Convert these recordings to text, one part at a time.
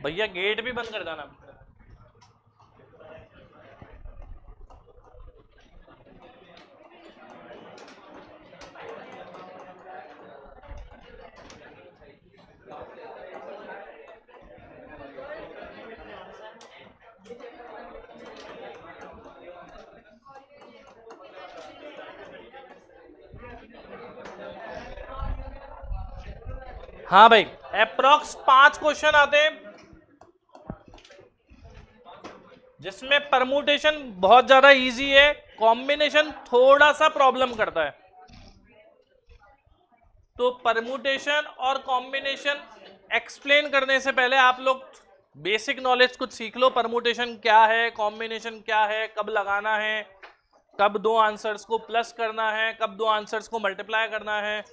भैया गेट भी बंद कर जाना। हाँ भाई, अप्रोक्स 5 क्वेश्चन आते हैं जिसमें परमुटेशन बहुत ज्यादा इजी है, कॉम्बिनेशन थोड़ा सा प्रॉब्लम करता है। तो परमुटेशन और कॉम्बिनेशन एक्सप्लेन करने से पहले आप लोग बेसिक नॉलेज कुछ सीख लो। परमुटेशन क्या है, कॉम्बिनेशन क्या है, कब लगाना है, कब दो आंसर्स को प्लस करना है, कब दो आंसर्स को मल्टीप्लाई करना है।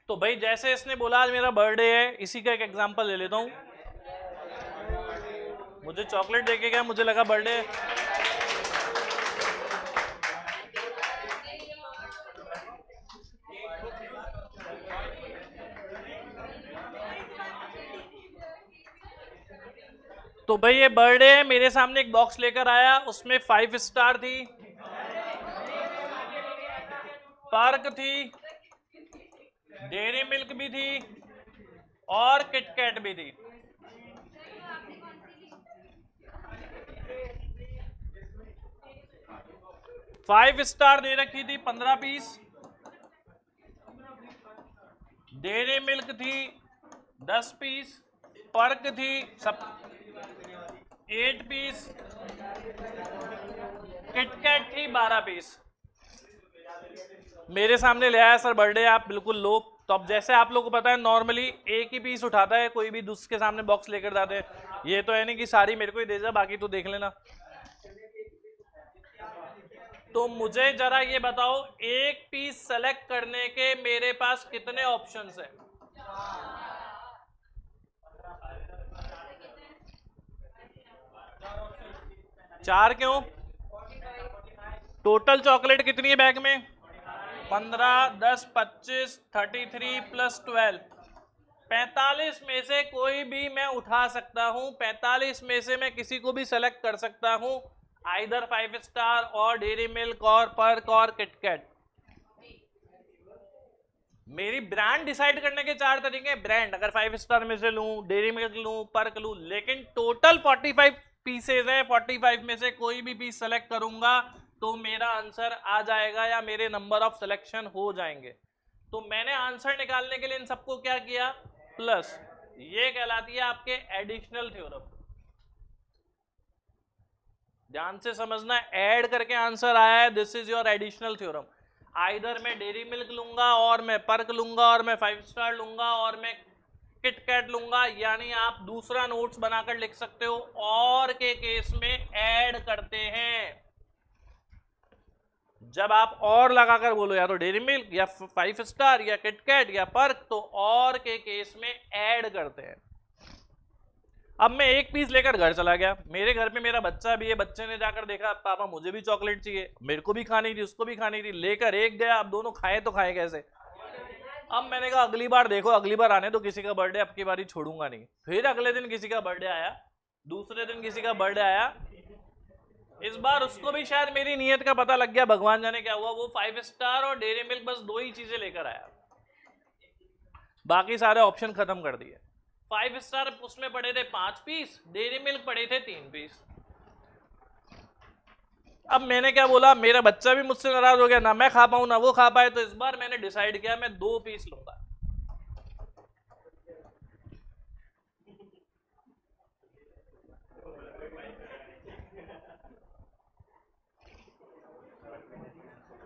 तो भाई जैसे इसने बोला आज मेरा बर्थडे है, इसी का एक एग्जांपल ले लेता हूं। मुझे चॉकलेट देके गया, मुझे लगा बर्थडे है। तो भाई ये बर्थडे है, मेरे सामने एक बॉक्स लेकर आया, उसमें 5 स्टार थी, पार्क थी, डेयरी मिल्क भी थी और किटकैट भी थी। फाइव स्टार दे रखी थी 15 पीस, डेयरी मिल्क थी 10 पीस, पर्क थी सब 8 पीस, किटकैट थी 12 पीस। मेरे सामने ले आया, सर बर्थडे आप बिल्कुल लो। तो अब जैसे आप लोगों को पता है नॉर्मली एक ही पीस उठाता है कोई भी, दूसरे के सामने बॉक्स लेकर जाते हैं। ये तो है नहीं कि सारी मेरे को ही दे जा, बाकी तो देख लेना। तो मुझे जरा ये बताओ, एक पीस सेलेक्ट करने के मेरे पास कितने ऑप्शंस हैं? 4 क्यों? टोटल चॉकलेट कितनी है बैग में? 15, 10, 25, 33 प्लस 12, 45 में से कोई भी मैं उठा सकता हूं। 45 में से मैं किसी को भी सेलेक्ट कर सकता हूं, आइदर 5 स्टार और डेयरी मिल्क और पर्क और किटकैट। मेरी ब्रांड डिसाइड करने के 4 तरीके हैं। ब्रांड अगर 5 स्टार में से लूं, डेयरी मिल्क लूं, पर्क लूं, लेकिन टोटल 45 पीसेज हैं। 45 में से कोई भी पीस सेलेक्ट करूंगा तो मेरा आंसर आ जाएगा या मेरे नंबर ऑफ सिलेक्शन हो जाएंगे। तो मैंने आंसर निकालने के लिए इन सबको क्या किया? प्लस। ये कहलाती है आपके एडिशनल थ्योरम। ध्यान से समझना, ऐड करके आंसर आया है, this is your additional theorem. Either मैं डेयरी मिल्क लूंगा और मैं पर्क लूंगा और मैं 5 स्टार लूंगा और मैं किटकैट लूंगा, यानी आप दूसरा नोट्स बनाकर लिख सकते हो, और के केस में ऐड करते हैं। जब आप और लगाकर बोलो या तो डेयरी मिल्क या 5 स्टार या किटकैट या पर्क, तो और के केस में ऐड करते हैं। अब मैं एक पीस लेकर घर चला गया, मेरे घर पे मेरा बच्चा भी है, बच्चे ने जाकर देखा पापा मुझे भी चॉकलेट चाहिए, मेरे को भी खानी थी उसको भी खानी थी, लेकर एक गया। अब दोनों खाए तो खाए कैसे? अब मैंने कहा अगली बार देखो, अगली बार आने तो किसी का बर्थडे, अब की बारी छोड़ूंगा नहीं। फिर अगले दिन किसी का बर्थडे आया, दूसरे दिन किसी का बर्थडे आया, इस बार उसको भी शायद मेरी नीयत का पता लग गया, भगवान जाने क्या हुआ, वो 5 स्टार और डेयरी मिल्क बस 2 ही चीजें लेकर आया, बाकी सारे ऑप्शन खत्म कर दिए। 5 स्टार उसमें पड़े थे 5 पीस, डेयरी मिल्क पड़े थे 3 पीस। अब मैंने क्या बोला, मेरा बच्चा भी मुझसे नाराज हो गया, ना मैं खा पाऊं ना वो खा पाए, तो इस बार मैंने डिसाइड किया मैं 2 पीस लूंगा।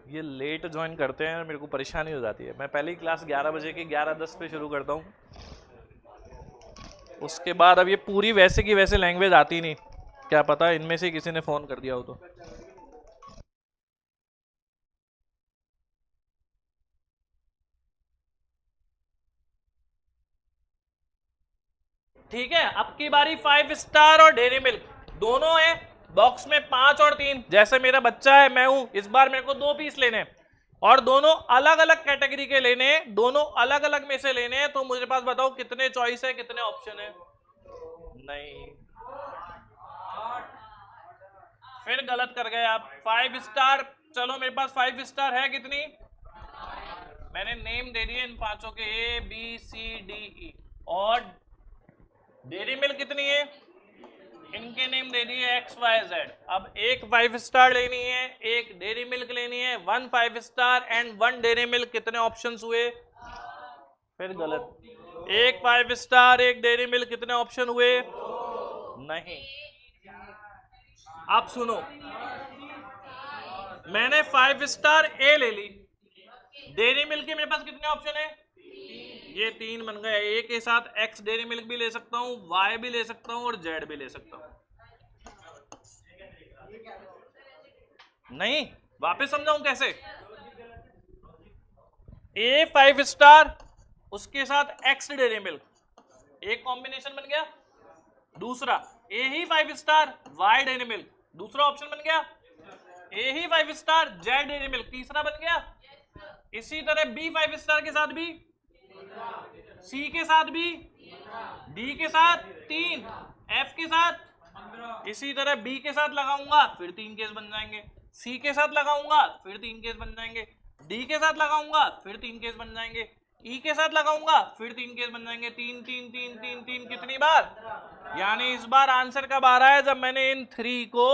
ये लेट ज्वाइन करते हैं, मेरे को परेशानी हो जाती है। मैं पहली क्लास 11 बजे की 11:10 पे शुरू करता हूँ, उसके बाद अब ये पूरी वैसे की वैसे लैंग्वेज आती नहीं। क्या पता इनमें से किसी ने फोन कर दिया हो तो। ठीक है, अब की बारी 5 स्टार और डेयरी मिल्क दोनों है बॉक्स में, 5 और 3। जैसे मेरा बच्चा है, मैं हूं, इस बार मेरे को 2 पीस लेने हैं और दोनों अलग अलग कैटेगरी के लेने हैं, दोनों अलग अलग में से लेने हैं। तो मुझे पास बताओ कितने चॉइस है, कितने ऑप्शन है? नहीं, फिर गलत कर गए आप। 5 स्टार, चलो मेरे पास 5 स्टार है कितनी, मैंने नेम दे दिए इन पांचों के, A B C D E. और डेयरी मिल्क कितनी है, इनके नेम दे दिए एक्स वाई जेड। अब एक 5 स्टार लेनी है, एक डेयरी मिल्क लेनी है, 1 5 स्टार एंड 1 डेयरी मिल्क। कितने ऑप्शंस हुए? फिर गलत। एक 5 स्टार एक डेयरी मिल्क, कितने ऑप्शन हुए? नहीं। आप सुनो, मैंने 5 स्टार ए ले ली, डेयरी मिल्क के मेरे पास कितने ऑप्शन है? ये 3 बन गए। ए के साथ एक्स डेयरी मिल्क भी ले सकता हूँ, वाई भी ले सकता हूँ और जेड भी ले सकता हूँ। नहीं, वापस समझाऊं कैसे? ए 5 स्टार उसके साथ एक्स डेयरी मिल्क, एक कॉम्बिनेशन बन गया। दूसरा ए ही 5 स्टार वाई डेयरी मिल्क, दूसरा ऑप्शन बन गया। ए ही 5 स्टार जेड डेयरी मिल्क, तीसरा बन गया। इसी तरह बी 5 स्टार के साथ भी, सी के साथ भी, डी के साथ 3, एफ के साथ, इसी तरह बी के साथ लगाऊंगा फिर 3 केस बन जाएंगे, सी के साथ लगाऊंगा फिर 3 केस बन जाएंगे, डी के साथ लगाऊंगा फिर 3 केस बन जाएंगे, ई के साथ लगाऊंगा फिर 3 केस बन जाएंगे। 3 3 3 3 3 कितनी बार? यानी इस बार आंसर कब आ रहा है? जब मैंने इन 3 को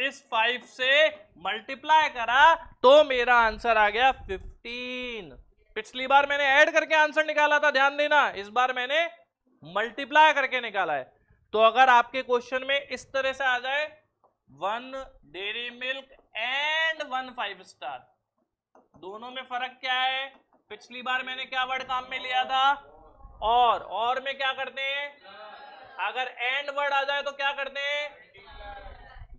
इस 5 से मल्टीप्लाई करा तो मेरा आंसर आ गया 15। पिछली बार मैंने ऐड करके आंसर निकाला था, ध्यान देना, इस बार मैंने मल्टीप्लाई करके निकाला है। तो अगर आपके क्वेश्चन में इस तरह से आ जाए 1 डेयरी मिल्क एंड 1 5 स्टार, दोनों में फर्क क्या है? पिछली बार मैंने क्या वर्ड काम में लिया था? और में क्या करते हैं? अगर एंड वर्ड आ जाए तो क्या करते हैं?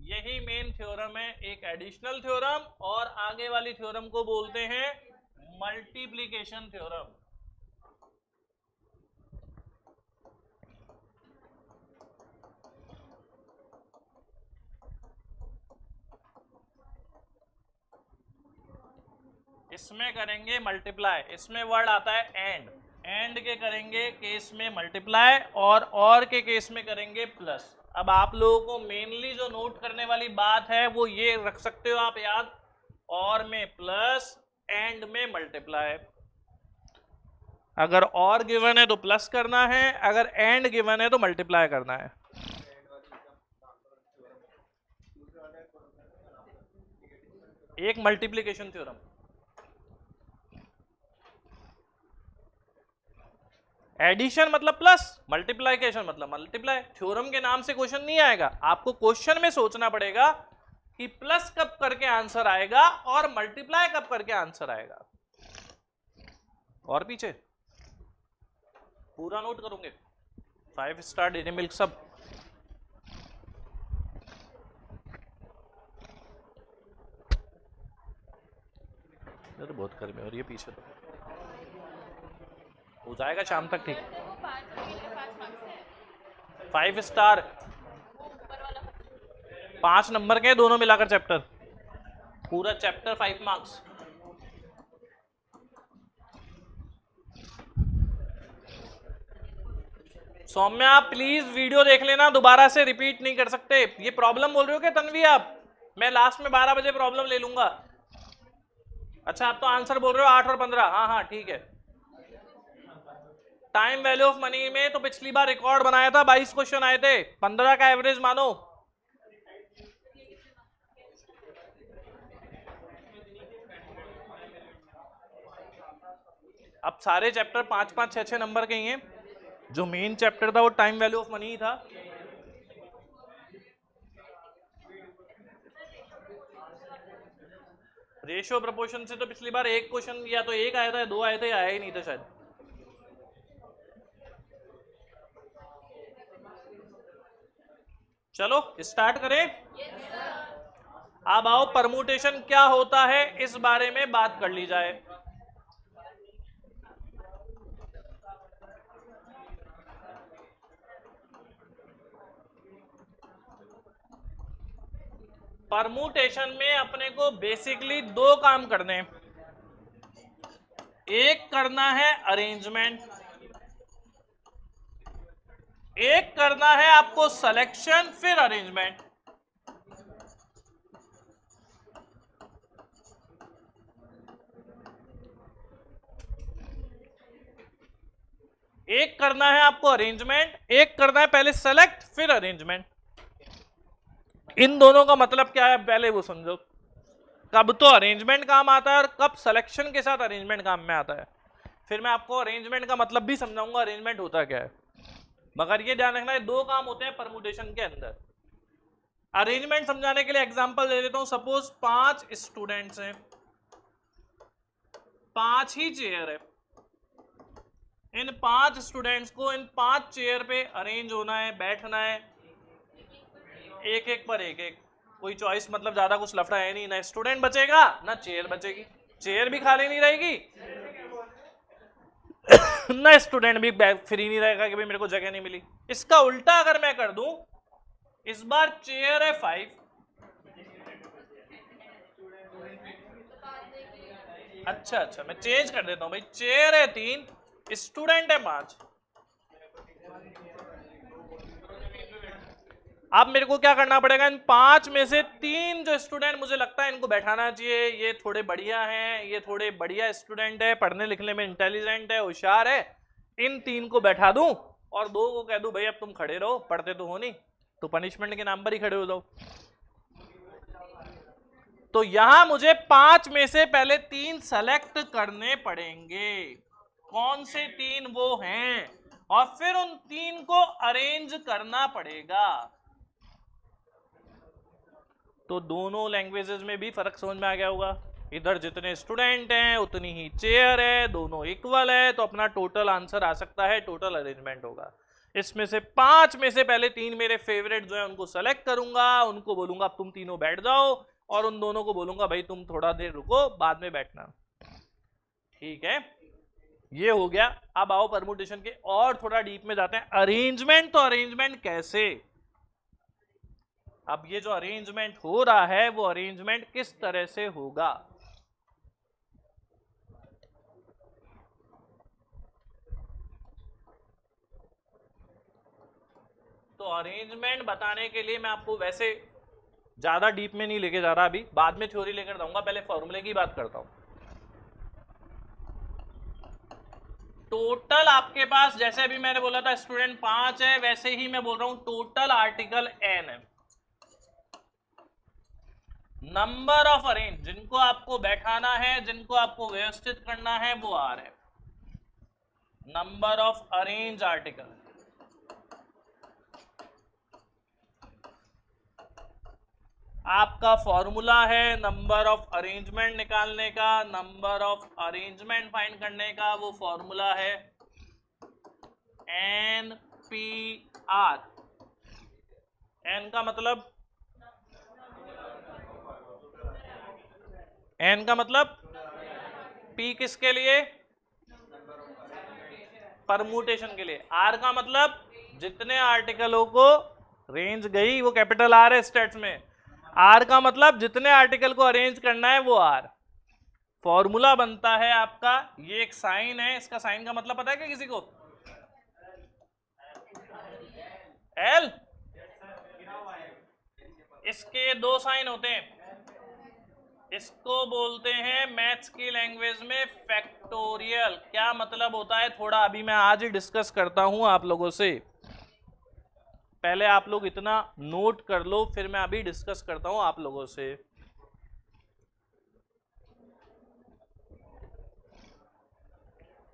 यही मेन थ्योरम है, एक एडिशनल थ्योरम, और आगे वाली थ्योरम को बोलते हैं मल्टीप्लिकेशन थ्योरम। इसमें करेंगे मल्टीप्लाई, इसमें वर्ड आता है एंड के करेंगे केस में मल्टीप्लाई और के केस में करेंगे प्लस। अब आप लोगों को मेनली जो नोट करने वाली बात है वो ये रख सकते हो आप याद, और में प्लस, एंड में मल्टीप्लाई। अगर और गिवन है तो प्लस करना है, अगर एंड गिवन है तो मल्टीप्लाई करना है। एक मल्टीप्लिकेशन थ्योरम, एडिशन मतलब प्लस, मल्टीप्लिकेशन मतलब मल्टीप्लाई। थ्योरम के नाम से क्वेश्चन नहीं आएगा, आपको क्वेश्चन में सोचना पड़ेगा कि प्लस कब करके आंसर आएगा और मल्टीप्लाई कब करके आंसर आएगा। और पीछे पूरा नोट करोगे, 5 स्टार डेयरी मिल्क सब। तो बहुत गर्मी हो रही है पीछे, तो हो जाएगा शाम तक ठीक। 5 स्टार 5 नंबर के दोनों मिलाकर चैप्टर, पूरा चैप्टर 5 मार्क्स। सौम्या आप प्लीज वीडियो देख लेना, दोबारा से रिपीट नहीं कर सकते। ये प्रॉब्लम बोल रहे हो क्या तन्वी आप? मैं लास्ट में 12 बजे प्रॉब्लम ले लूंगा। अच्छा आप तो आंसर बोल रहे हो 8 और 15, हाँ हाँ ठीक है। टाइम वैल्यू ऑफ मनी में तो पिछली बार रिकॉर्ड बनाया था, 22 क्वेश्चन आए थे, 15 का एवरेज मानो। अब सारे चैप्टर 5-5 6-6 नंबर के ही हैं, जो मेन चैप्टर था वो टाइम वैल्यू ऑफ मनी ही था। रेशियो प्रोपोर्शन से तो पिछली बार एक क्वेश्चन या तो एक आया था या 2 आए थे, आया ही नहीं था शायद। चलो स्टार्ट करें। अब आओ परमुटेशन क्या होता है इस बारे में बात कर ली जाए। परमुटेशन में अपने को बेसिकली दो काम करने हैं। एक करना है अरेंजमेंट, एक करना है आपको सिलेक्शन फिर अरेंजमेंट। एक करना है आपको अरेंजमेंट, एक करना है पहले सेलेक्ट फिर अरेंजमेंट। इन दोनों का मतलब क्या है पहले वो समझो। कब तो अरेंजमेंट काम आता है और कब सिलेक्शन के साथ अरेंजमेंट काम में आता है। फिर मैं आपको अरेंजमेंट का मतलब भी समझाऊंगा, अरेंजमेंट होता क्या है। मगर ये ध्यान रखना है दो काम होते हैं परमुटेशन के अंदर। अरेंजमेंट समझाने के लिए एग्जांपल दे देता हूं। सपोज 5 स्टूडेंट्स हैं, 5 ही चेयर है। इन 5 स्टूडेंट्स को इन 5 चेयर पे अरेंज होना है, बैठना है, एक एक पर एक एक। कोई चॉइस मतलब ज्यादा कुछ लफड़ा है नहीं, ना स्टूडेंट बचेगा ना चेयर बचेगी। चेयर भी खाली नहीं रहेगी ना स्टूडेंट भी फ्री नहीं रहेगा कि भाई मेरे को जगह नहीं मिली। इसका उल्टा अगर मैं कर दूं, इस बार चेयर है 5, अच्छा मैं चेंज कर देता हूं भाई, चेयर है 3, स्टूडेंट है 5। अब मेरे को क्या करना पड़ेगा, इन 5 में से 3 जो स्टूडेंट मुझे लगता है इनको बैठाना चाहिए, ये थोड़े बढ़िया हैं, ये थोड़े बढ़िया स्टूडेंट है, पढ़ने लिखने में इंटेलिजेंट है, होशियार है, इन 3 को बैठा दूं और 2 को कह दूं भाई अब तुम खड़े रहो, पढ़ते तो हो नहीं, तो पनिशमेंट के नाम पर ही खड़े हो जाओ। तो यहां मुझे 5 में से पहले 3 सेलेक्ट करने पड़ेंगे। कौन से 3 वो हैं, और फिर उन 3 को अरेंज करना पड़ेगा। तो दोनों लैंग्वेजेस में भी फर्क समझ में आ गया होगा। इधर जितने स्टूडेंट हैं उतनी ही चेयर है, दोनों इक्वल है, तो अपना टोटल आंसर आ सकता है, टोटल अरेंजमेंट होगा। इसमें से 5 में से पहले 3 मेरे फेवरेट जो है उनको सेलेक्ट करूंगा, उनको बोलूंगा अब तुम तीनों बैठ जाओ, और उन दोनों को बोलूंगा भाई तुम थोड़ा देर रुको, बाद में बैठना। ठीक है, ये हो गया। अब आओ परमुटेशन के और थोड़ा डीप में जाते हैं। अरेंजमेंट, तो अरेंजमेंट कैसे। अब ये जो अरेंजमेंट हो रहा है वो अरेंजमेंट किस तरह से होगा। तो अरेंजमेंट बताने के लिए मैं आपको वैसे ज्यादा डीप में नहीं लेके जा रहा, अभी बाद में थ्योरी लेकर जाऊंगा, पहले फॉर्मूले की बात करता हूं। टोटल आपके पास, जैसे अभी मैंने बोला था स्टूडेंट 5 है, वैसे ही मैं बोल रहा हूं टोटल आर्टिकल n है। नंबर ऑफ अरेंज, जिनको आपको बैठाना है, जिनको आपको व्यवस्थित करना है, वो r है। Number of arrange article. आपका फॉर्मूला है नंबर ऑफ अरेंजमेंट निकालने का, नंबर ऑफ अरेंजमेंट फाइंड करने का, वो फॉर्मूला है NPR। N का मतलब, N का मतलब P किसके लिए, परमुटेशन के लिए। R का मतलब जितने आर्टिकलों को रेंज गई वो कैपिटल R है स्टेट्स में। R का मतलब जितने आर्टिकल को अरेंज करना है वो R। फॉर्मूला बनता है आपका, ये एक साइन है, इसका साइन का मतलब पता है क्या किसी को, L। इसके 2 साइन होते हैं, इसको बोलते हैं मैथ्स की लैंग्वेज में फैक्टोरियल। क्या मतलब होता है थोड़ा अभी मैं आज ही डिस्कस करता हूं आप लोगों से, पहले आप लोग इतना नोट कर लो, फिर मैं अभी डिस्कस करता हूं आप लोगों से।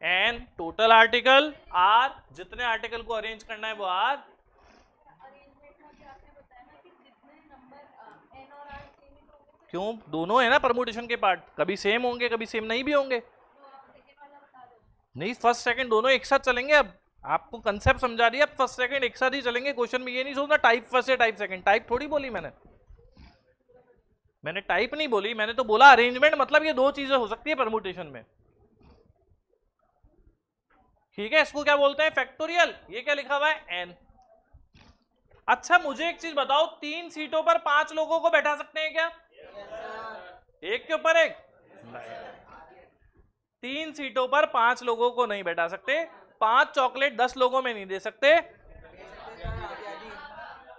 एन टोटल आर्टिकल, आर जितने आर्टिकल को अरेंज करना है वो आर। क्यों, दोनों है ना परमुटेशन के पार्ट, कभी सेम होंगे कभी सेम नहीं भी होंगे। नहीं, फर्स्ट सेकंड दोनों एक साथ चलेंगे। अब आपको कंसेप्ट समझा दिया, फर्स्ट सेकंड एक साथ ही चलेंगे क्वेश्चन में। ये नहीं सोचना टाइप फर्स्ट या टाइप सेकंड, टाइप थोड़ी बोली मैंने टाइप नहीं बोली, मैंने तो बोला अरेंजमेंट मतलब ये दो चीजें हो सकती है परमुटेशन में। ठीक है, इसको क्या बोलते हैं? फैक्टोरियल। ये क्या लिखा हुआ है? n। अच्छा मुझे एक चीज बताओ, 3 सीटों पर 5 लोगों को बैठा सकते हैं क्या? एक के ऊपर एक? नहीं। 3 सीटों पर 5 लोगों को नहीं बैठा सकते। 5 चॉकलेट 10 लोगों में नहीं दे सकते।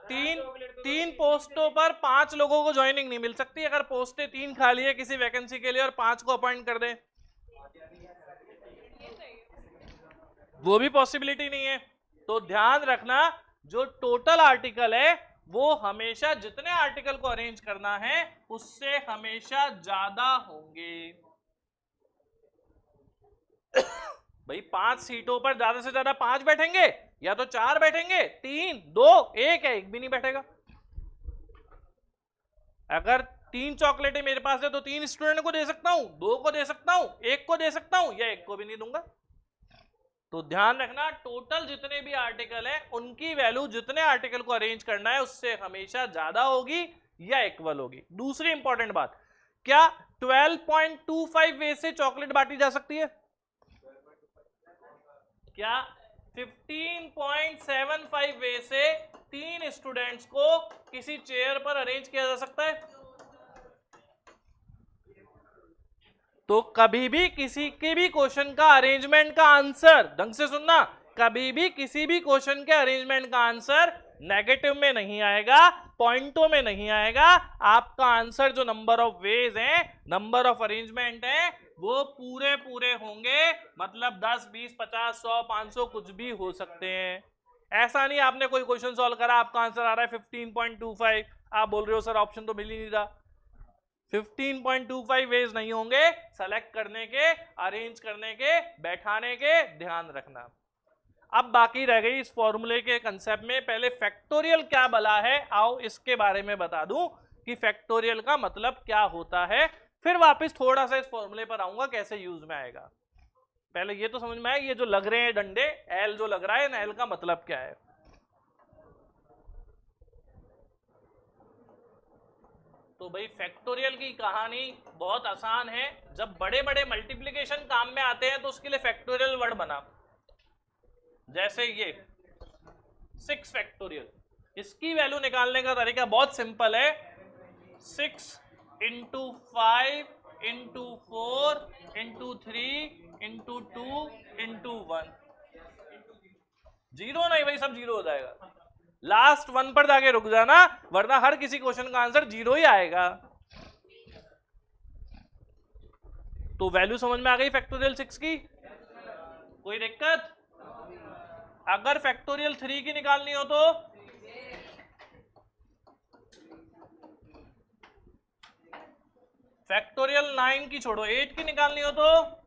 3 पोस्टों पर 5 लोगों को ज्वाइनिंग नहीं मिल सकती। अगर पोस्टें 3 खाली है किसी वैकेंसी के लिए और 5 को अपॉइंट कर दें, वो भी पॉसिबिलिटी नहीं है। तो ध्यान रखना, जो टोटल आर्टिकल है वो हमेशा जितने आर्टिकल को अरेंज करना है उससे हमेशा ज्यादा होंगे। भाई 5 सीटों पर ज्यादा से ज्यादा 5 बैठेंगे, या तो 4 बैठेंगे, 3, 2, 1 है, एक भी नहीं बैठेगा। अगर 3 चॉकलेटें मेरे पास है तो 3 स्टूडेंट को दे सकता हूं, 2 को दे सकता हूं, 1 को दे सकता हूं, या 1 को भी नहीं दूंगा। तो ध्यान रखना, टोटल जितने भी आर्टिकल हैं उनकी वैल्यू जितने आर्टिकल को अरेंज करना है उससे हमेशा ज्यादा होगी या इक्वल होगी। दूसरी इंपॉर्टेंट बात, क्या 12.25 वे से चॉकलेट बांटी जा सकती है? क्या 15.75 वे से 3 स्टूडेंट्स को किसी चेयर पर अरेंज किया जा सकता है? तो कभी भी किसी के भी क्वेश्चन का अरेंजमेंट का आंसर, ढंग से सुनना, कभी भी किसी भी क्वेश्चन के अरेंजमेंट का आंसर नेगेटिव में नहीं आएगा, पॉइंटों में नहीं आएगा। आपका आंसर जो नंबर ऑफ वेज है, नंबर ऑफ अरेंजमेंट है, वो पूरे पूरे होंगे। मतलब 10, 20, 50, 100, 500 कुछ भी हो सकते हैं। ऐसा नहीं आपने कोई क्वेश्चन सॉल्व करा आपका आंसर आ रहा है 15.25, आप बोल रहे हो सर ऑप्शन तो मिल ही नहीं रहा। 15.25 वेज नहीं होंगे सेलेक्ट करने के, अरेंज करने के, बैठाने के, ध्यान रखना। अब बाकी रह गई इस फॉर्मूले के कंसेप्ट में, पहले फैक्टोरियल क्या भला है, आओ इसके बारे में बता दूं कि फैक्टोरियल का मतलब क्या होता है, फिर वापस थोड़ा सा इस फॉर्मूले पर आऊंगा कैसे यूज में आएगा। पहले ये तो समझ में आया, ये जो लग रहे हैं डंडे, एल जो लग रहा है, एल का मतलब क्या है। तो भाई फैक्टोरियल की कहानी बहुत आसान है। जब बड़े बड़े मल्टीप्लिकेशन काम में आते हैं तो उसके लिए फैक्टोरियल वर्ड बना, जैसे ये 6 फैक्टोरियल। इसकी वैल्यू निकालने का तरीका बहुत सिंपल है, 6 into 5 into 4 into 3 into 2 into 1। Zero नहीं भाई, सब जीरो हो जाएगा। लास्ट 1 पर जाके रुक जाना, वरना हर किसी क्वेश्चन का आंसर जीरो ही आएगा। तो वैल्यू समझ में आ गई फैक्टोरियल 6 की? कोई दिक्कत? अगर फैक्टोरियल 3 की निकालनी हो तो फैक्टोरियल 9 की छोड़ो, 8 की निकालनी हो तो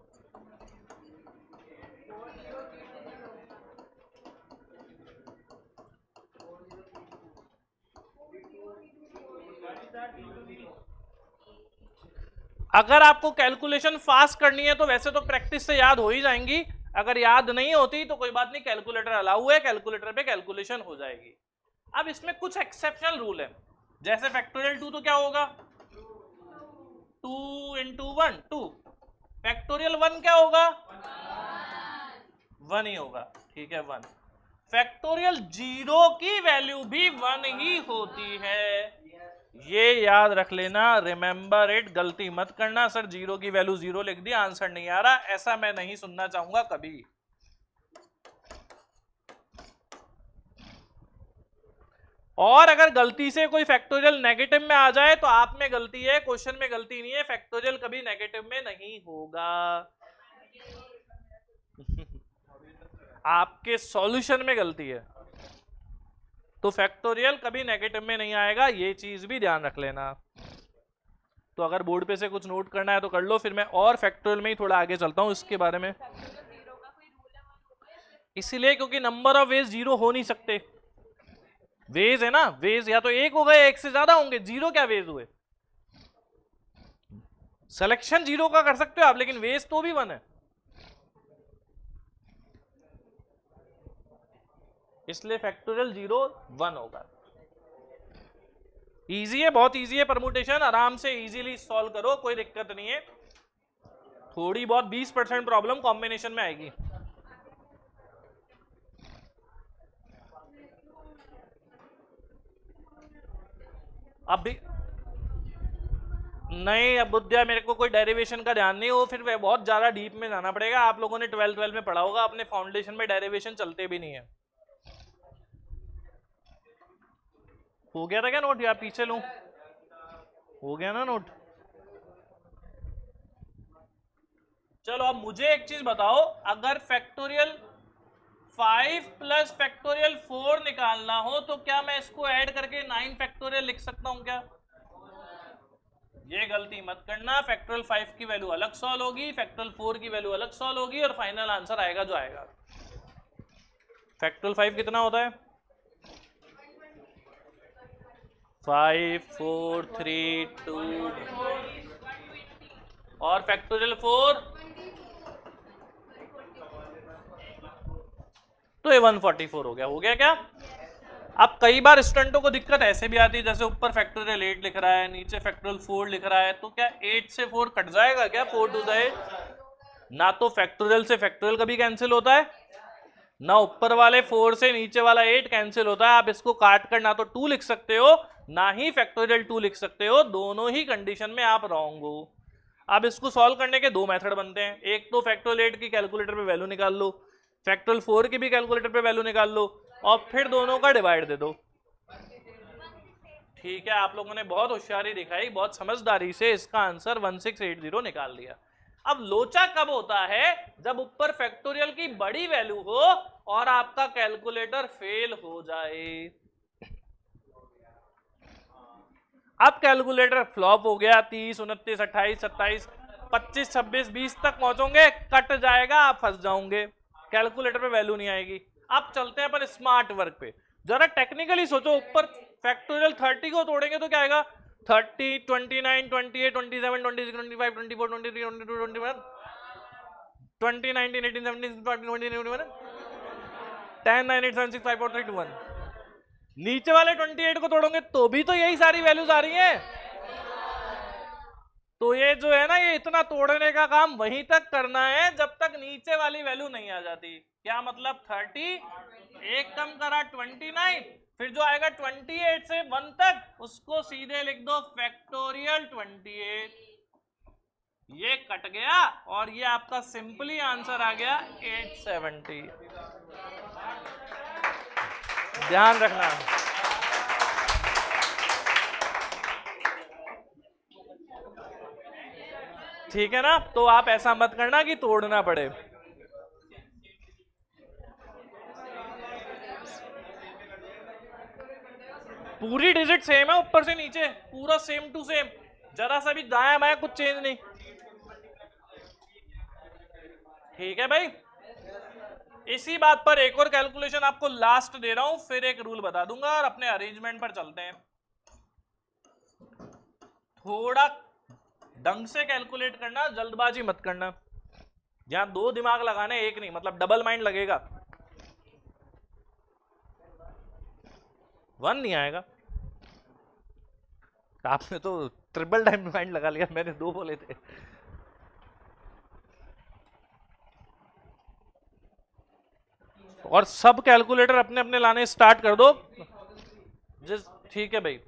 अगर आपको कैलकुलेशन फास्ट करनी है तो वैसे तो प्रैक्टिस से याद हो ही जाएंगी, अगर याद नहीं होती तो कोई बात नहीं, कैलकुलेटर अलाउ है, कैलकुलेटर पे कैलकुलेशन हो जाएगी। अब इसमें कुछ एक्सेप्शनल रूल है, जैसे फैक्टोरियल 2 तो क्या होगा, 2 इंटू 1 2। फैक्टोरियल 1 क्या होगा, 1 ही होगा, ठीक है 1। फैक्टोरियल 0 की वैल्यू भी 1 ही होती है, ये याद रख लेना, रिमेंबर इट, गलती मत करना सर 0 की वैल्यू 0 लिख दी, आंसर नहीं आ रहा, ऐसा मैं नहीं सुनना चाहूंगा कभी। और अगर गलती से कोई फैक्टोरियल नेगेटिव में आ जाए तो आप में गलती है, क्वेश्चन में गलती नहीं है, फैक्टोरियल कभी नेगेटिव में नहीं होगा। आपके सॉल्यूशन में गलती है, तो फैक्टोरियल कभी नेगेटिव में नहीं आएगा, ये चीज भी ध्यान रख लेना। तो अगर बोर्ड पे से कुछ नोट करना है तो कर लो, फिर मैं और फैक्टोरियल में ही थोड़ा आगे चलता हूं इसके बारे में। इसीलिए क्योंकि नंबर ऑफ वेज 0 हो नहीं सकते, वेज है ना, वेज या तो 1 हो गए, 1 से ज्यादा होंगे, 0 क्या वेज हुए। सिलेक्शन 0 का कर सकते हो आप, लेकिन वेज तो भी 1 है। इसलिए फैक्टोरियल 0 1 होगा। इजी है, बहुत इजी है परमुटेशन, आराम से इजीली सॉल्व करो, कोई दिक्कत नहीं है। थोड़ी बहुत 20% प्रॉब्लम कॉम्बिनेशन में आएगी। अब भी नहीं, अब बुद्धिया मेरे को कोई डेरिवेशन का ध्यान नहीं हो, फिर बहुत ज्यादा डीप में जाना पड़ेगा। आप लोगों ने 12 में पढ़ा होगा, अपने फाउंडेशन में डेरिवेशन चलते भी नहीं है। हो गया था क्या नोट, या पीछे लूं? हो गया ना नोट? चलो अब मुझे एक चीज बताओ, अगर फैक्टोरियल 5 प्लस फैक्टोरियल 4 निकालना हो तो क्या मैं इसको ऐड करके 9 फैक्टोरियल लिख सकता हूं क्या? ये गलती मत करना। फैक्टोरियल 5 की वैल्यू अलग सॉल्व होगी, फैक्टोरियल 4 की वैल्यू अलग सॉल्व होगी, और फाइनल आंसर आएगा जो आएगा। फैक्टोरियल 5 कितना होता है? 5 4 3 2, और फैक्टोरियल 4 तो ये 144 हो गया। हो गया क्या? अब कई बार स्टूडेंटों को दिक्कत ऐसे भी आती है, जैसे ऊपर फैक्टोरियल 8 लिख रहा है, नीचे फैक्टोरियल 4 लिख रहा है, तो क्या 8 से 4 कट जाएगा क्या? 4 टू द 8? ना तो फैक्टोरियल से फैक्टोरियल कभी कैंसिल होता है, ना ऊपर वाले 4 से नीचे वाला 8 कैंसिल होता है। आप इसको काट कर ना तो 2 लिख सकते हो, ना ही फैक्टोरियल 2 लिख सकते हो, दोनों ही कंडीशन में आप रॉन्ग हो। अब इसको सॉल्व करने के दो मेथड बनते हैं, एक तो फैक्टोरियल 8 की कैलकुलेटर पे वैल्यू निकाल लो, फैक्टोरियल 4 की भी कैलकुलेटर पे वैल्यू निकाल लो, और फिर दोनों का डिवाइड दे दो। ठीक है, आप लोगों ने बहुत होशियारी दिखाई, बहुत समझदारी से इसका आंसर 1680 निकाल लिया। अब लोचा कब होता है? जब ऊपर फैक्टोरियल की बड़ी वैल्यू हो और आपका कैलकुलेटर फेल हो जाए। अब कैलकुलेटर फ्लॉप हो गया, 30 29 28 27 25 26 20 तक पहुंचोगे, कट जाएगा, आप फंस जाओगे, कैलकुलेटर पे वैल्यू नहीं आएगी। अब चलते हैं अपन स्मार्ट वर्क पे। जरा टेक्निकली सोचो, ऊपर फैक्टोरियल 30 को तोड़ेंगे तो क्या आएगा? 30 29 28 27 26 25 24 23 22 21 20 19 18 17 18 19 21 10 9 8 7 6 5 4 3 2 1। नीचे वाले 28 को तोड़ोगे तो भी तो यही सारी वैल्यूज आ रही हैं। तो ये जो है ना, ये इतना तोड़ने का काम वहीं तक करना है जब तक नीचे वाली वैल्यू नहीं आ जाती। क्या मतलब? 30 एक कम करा 29, फिर जो आएगा 28 से 1 तक उसको सीधे लिख दो फैक्टोरियल 28। ये कट गया और ये आपका सिंपली आंसर आ गया 870। ध्यान रखना। ठीक है ना? तो आप ऐसा मत करना कि तोड़ना पड़े। पूरी डिजिट सेम है, ऊपर से नीचे पूरा सेम टू सेम, जरा सा भी दाया बाया कुछ चेंज नहीं। ठीक है भाई, इसी बात पर एक और कैलकुलेशन आपको लास्ट दे रहा हूं, फिर एक रूल बता दूंगा और अपने अरेंजमेंट पर चलते हैं। थोड़ा ढंग से कैलकुलेट करना, जल्दबाजी मत करना। यहां दो दिमाग लगाने, एक नहीं, मतलब डबल माइंड लगेगा। 1 नहीं आएगा। आपने तो ट्रिपल टाइम माइंड लगा लिया, मैंने 2 बोले थे। और सब कैलकुलेटर अपने अपने लाने स्टार्ट कर दो। ठीक है भाई।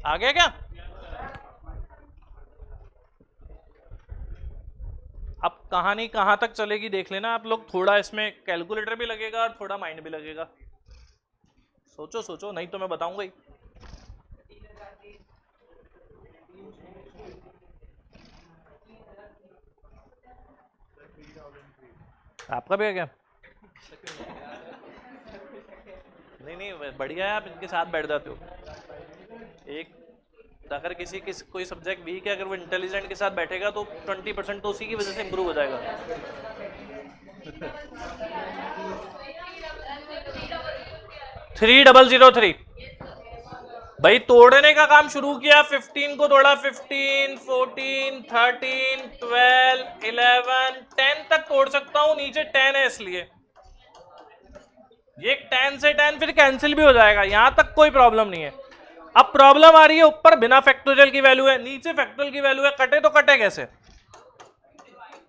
आ गया क्या? अब कहानी कहां तक चलेगी देख लेना आप लोग। थोड़ा इसमें कैलकुलेटर भी लगेगा और थोड़ा माइंड भी लगेगा। सोचो सोचो, नहीं तो मैं बताऊंगा ही। आपका भी है क्या? नहीं नहीं, बढ़िया है, आप इनके साथ बैठ जाते हो। एक तो अगर किसी कोई सब्जेक्ट वीक है, अगर वो इंटेलिजेंट के साथ बैठेगा तो 20% तो उसी की वजह से इंप्रूव हो जाएगा। 3003 भाई तोड़ने का काम शुरू किया, 15 को तोड़ा, 15, 14, 13, 12, 11, 10 तक तोड़ सकता हूं, नीचे 10 है इसलिए ये 10 से 10 फिर कैंसिल भी हो जाएगा, यहां तक कोई प्रॉब्लम नहीं है। अब प्रॉब्लम आ रही है ऊपर बिना फैक्टोरियल की वैल्यू है, नीचे फैक्टोरियल की वैल्यू है, कटे तो कटे कैसे?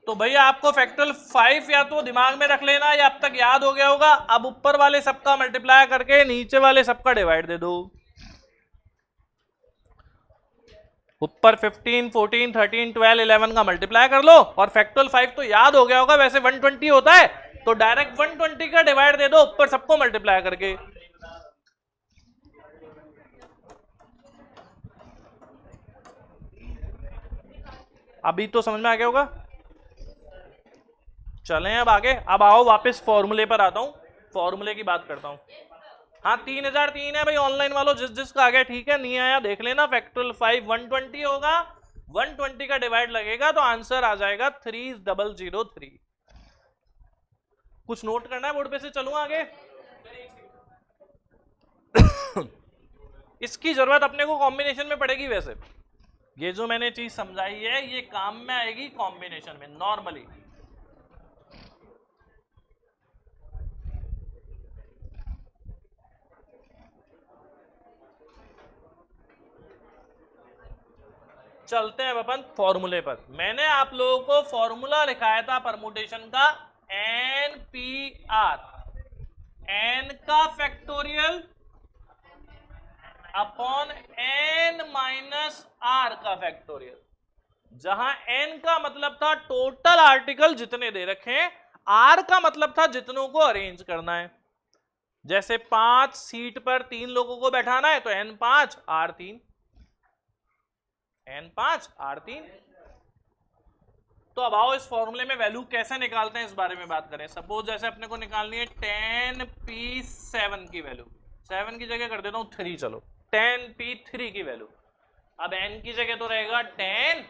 तो भैया आपको फैक्टोरियल 5 या तो दिमाग में रख लेना या अब तक याद हो गया होगा। अब ऊपर वाले सबका मल्टीप्लाई करके नीचे वाले सबका डिवाइड दे दो। ऊपर 15, 14, 13, 12, 11 का मल्टीप्लाई कर लो और फैक्टोरियल 5 तो याद हो गया होगा, वैसे 120 होता है तो डायरेक्ट 120 का डिवाइड दे दो ऊपर सबको मल्टीप्लाई करके। अभी तो समझ में आ गया होगा। चलें अब आगे, अब आओ वापस फॉर्मूले पर आता हूं, फॉर्मूले की बात करता हूं। हाँ 3003 है भाई, ऑनलाइन वालों जिस जिसका आ गया ठीक है, नहीं आया देख लेना। फैक्टोरियल 5 120 होगा, 120 का डिवाइड लगेगा तो आंसर आ जाएगा 3003। कुछ नोट करना है बोर्ड पे से चलूं आगे? इसकी जरूरत अपने को कॉम्बिनेशन में पड़ेगी। वैसे ये जो मैंने चीज समझाई है ये काम में आएगी कॉम्बिनेशन में नॉर्मली। चलते हैं अपन फॉर्मूले पर। मैंने आप लोगों को फॉर्मूला लिखाया था परमुटेशन का, NPR, n का factorial upon n minus r का फैक्टोरियल, जहां n का मतलब था टोटल आर्टिकल जितने दे रखे हैं, r का मतलब था जितनों को अरेंज करना है। जैसे 5 सीट पर 3 लोगों को बैठाना है तो n5 r3, n5 r3। तो अब आओ इस फॉर्मूले में वैल्यू कैसे निकालते हैं इस बारे में बात करें। सपोज जैसे अपने को निकालनी है 10p7 की वैल्यू, 7 की जगह कर देता हूं 3, चलो 10p3 की वैल्यू। अब n की जगह तो रहेगा 10,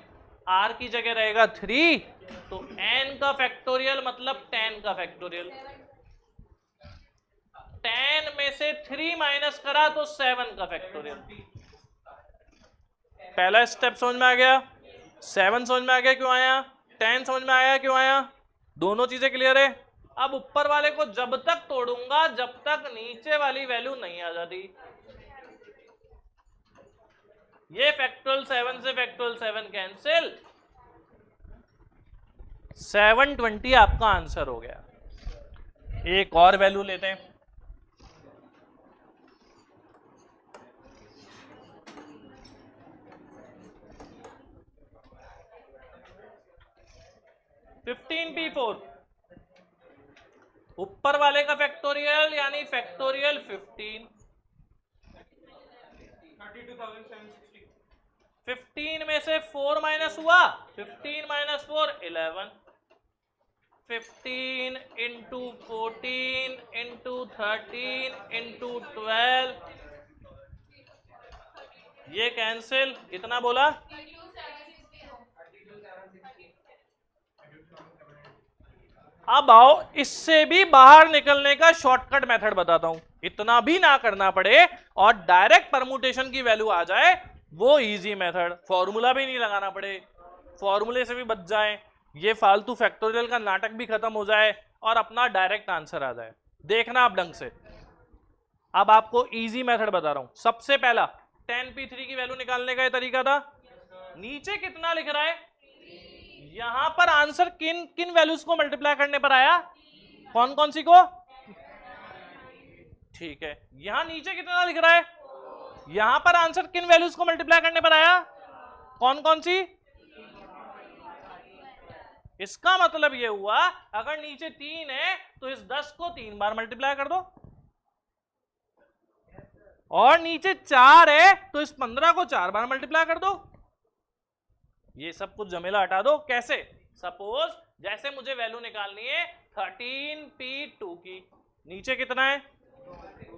r की जगह रहेगा 3, तो n का फैक्टोरियल मतलब 10 का फैक्टोरियल। 10 में से 3 माइनस करा तो 7 का फैक्टोरियल। पहला स्टेप समझ में आ गया, 7 समझ में आ गया क्यों आया, 10 समझ में आया क्यों आया, दोनों चीजें क्लियर है। अब ऊपर वाले को जब तक तोड़ूंगा जब तक नीचे वाली वैल्यू नहीं आ जाती। ये फैक्टोरियल 7 से फैक्टोरियल 7 कैंसिल, 720 आपका आंसर हो गया। एक और वैल्यू लेते हैं, p4, ऊपर वाले का फैक्टोरियल यानी फैक्टोरियल 15, 15 में से 4 माइनस हुआ, 15 माइनस 4 11, 15 इंटू 14 इंटू 13 इंटू 12, ये कैंसिल, कितना बोला? अब आओ इससे भी बाहर निकलने का शॉर्टकट मेथड बताता हूं, इतना भी ना करना पड़े और डायरेक्ट परमुटेशन की वैल्यू आ जाए, वो इजी मेथड, फॉर्मूला भी नहीं लगाना पड़े, फॉर्मूले से भी बच जाए, ये फालतू फैक्टोरियल का नाटक भी खत्म हो जाए और अपना डायरेक्ट आंसर आ जाए। देखना आप ढंग से, अब आपको इजी मेथड बता रहा हूं। सबसे पहला 10p3 की वैल्यू निकालने का ये तरीका था, नीचे कितना लिख रहा है, यहां पर आंसर किन किन वैल्यूज को मल्टीप्लाई करने पर आया, कौन कौन सी को, ठीक है। यहां नीचे कितना लिख रहा है, यहां पर आंसर किन वैल्यूज को मल्टीप्लाई करने पर आया, कौन कौन सी। इसका मतलब यह हुआ अगर नीचे 3 है तो इस 10 को 3 बार मल्टीप्लाई कर दो, और नीचे 4 है तो इस 15 को 4 बार मल्टीप्लाई कर दो। ये सब कुछ झमेला हटा दो। कैसे? सपोज जैसे मुझे वैल्यू निकालनी है 13p2 की, नीचे कितना है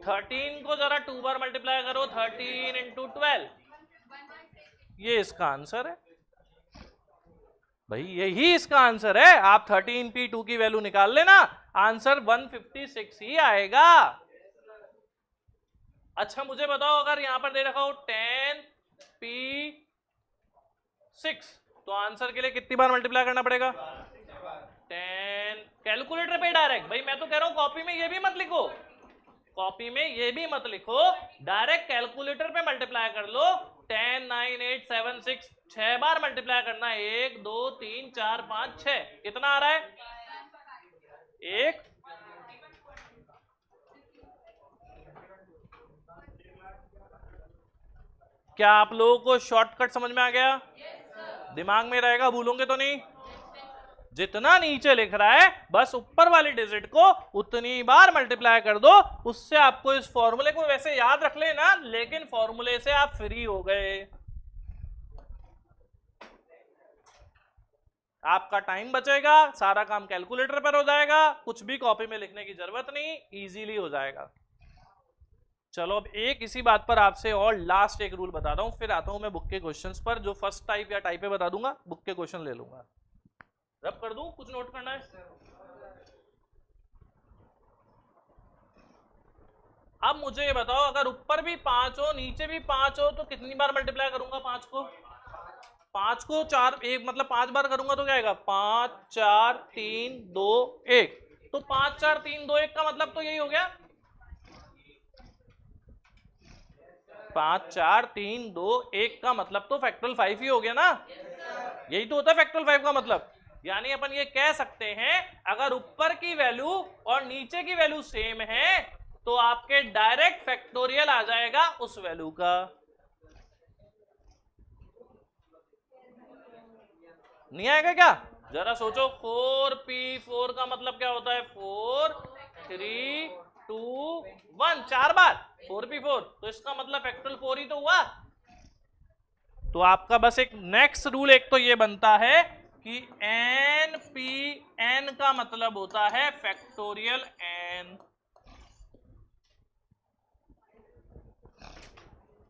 13 को जरा 2 बार मल्टीप्लाई करो, 13 इंटू 12, ये इसका आंसर है भाई, यही इसका आंसर है। आप 13p2 की वैल्यू निकाल लेना, आंसर 156 ही आएगा। अच्छा मुझे बताओ, अगर यहां पर दे रखा हो 10p6 तो आंसर के लिए कितनी बार मल्टीप्लाई करना पड़ेगा? 10। कैलकुलेटर पे डायरेक्ट, भाई मैं तो कह रहा हूं कॉपी में ये भी मत लिखो, कॉपी में ये भी मत लिखो, डायरेक्ट कैलकुलेटर पे मल्टीप्लाई कर लो। 10 9 8 7 6 6 बार मल्टीप्लाई करना है। 1 2 3 4 5 6, कितना आ रहा है? 1। क्या आप लोगों को शॉर्टकट समझ में आ गया? दिमाग में रहेगा, भूलोगे तो नहीं? जितना नीचे लिख रहा है बस ऊपर वाली डिजिट को उतनी बार मल्टीप्लाई कर दो, उससे आपको इस फॉर्मूले को वैसे याद रख लेना, लेकिन फॉर्मूले से आप फ्री हो गए। आपका टाइम बचेगा, सारा काम कैलकुलेटर पर हो जाएगा, कुछ भी कॉपी में लिखने की जरूरत नहीं, इजीली हो जाएगा। चलो अब एक इसी बात पर आपसे और लास्ट एक रूल बताता हूं, फिर आता हूं मैं बुक के क्वेश्चंस पर। जो फर्स्ट टाइप या टाइप पे बता दूंगा, बुक के क्वेश्चन ले लूंगा। रब कर दूं, कुछ नोट करना है? अब मुझे ये बताओ, अगर ऊपर भी 5 हो नीचे भी 5 हो तो कितनी बार मल्टीप्लाई करूंगा? 5 को 4 1 मतलब 5 बार करूंगा तो क्या आएगा? 5 4 3 2 1। तो 5 4 3 2 1 का मतलब तो यही हो गया, 5 4 3 2 1 का मतलब तो फैक्टोरियल 5 ही हो गया ना। यही तो होता है फैक्टोरियल 5 का मतलब। यानी अपन ये कह सकते हैं, अगर ऊपर की वैल्यू और नीचे की वैल्यू सेम है तो आपके डायरेक्ट फैक्टोरियल आ जाएगा उस वैल्यू का। नहीं आएगा क्या? जरा सोचो, 4p4 का मतलब क्या होता है? 4 3 2 1, 4 बार 4p4, तो इसका मतलब फैक्टोरियल 4 ही तो हुआ। तो आपका बस एक नेक्स्ट रूल एक तो ये बनता है कि n का मतलब होता है फैक्टोरियल n।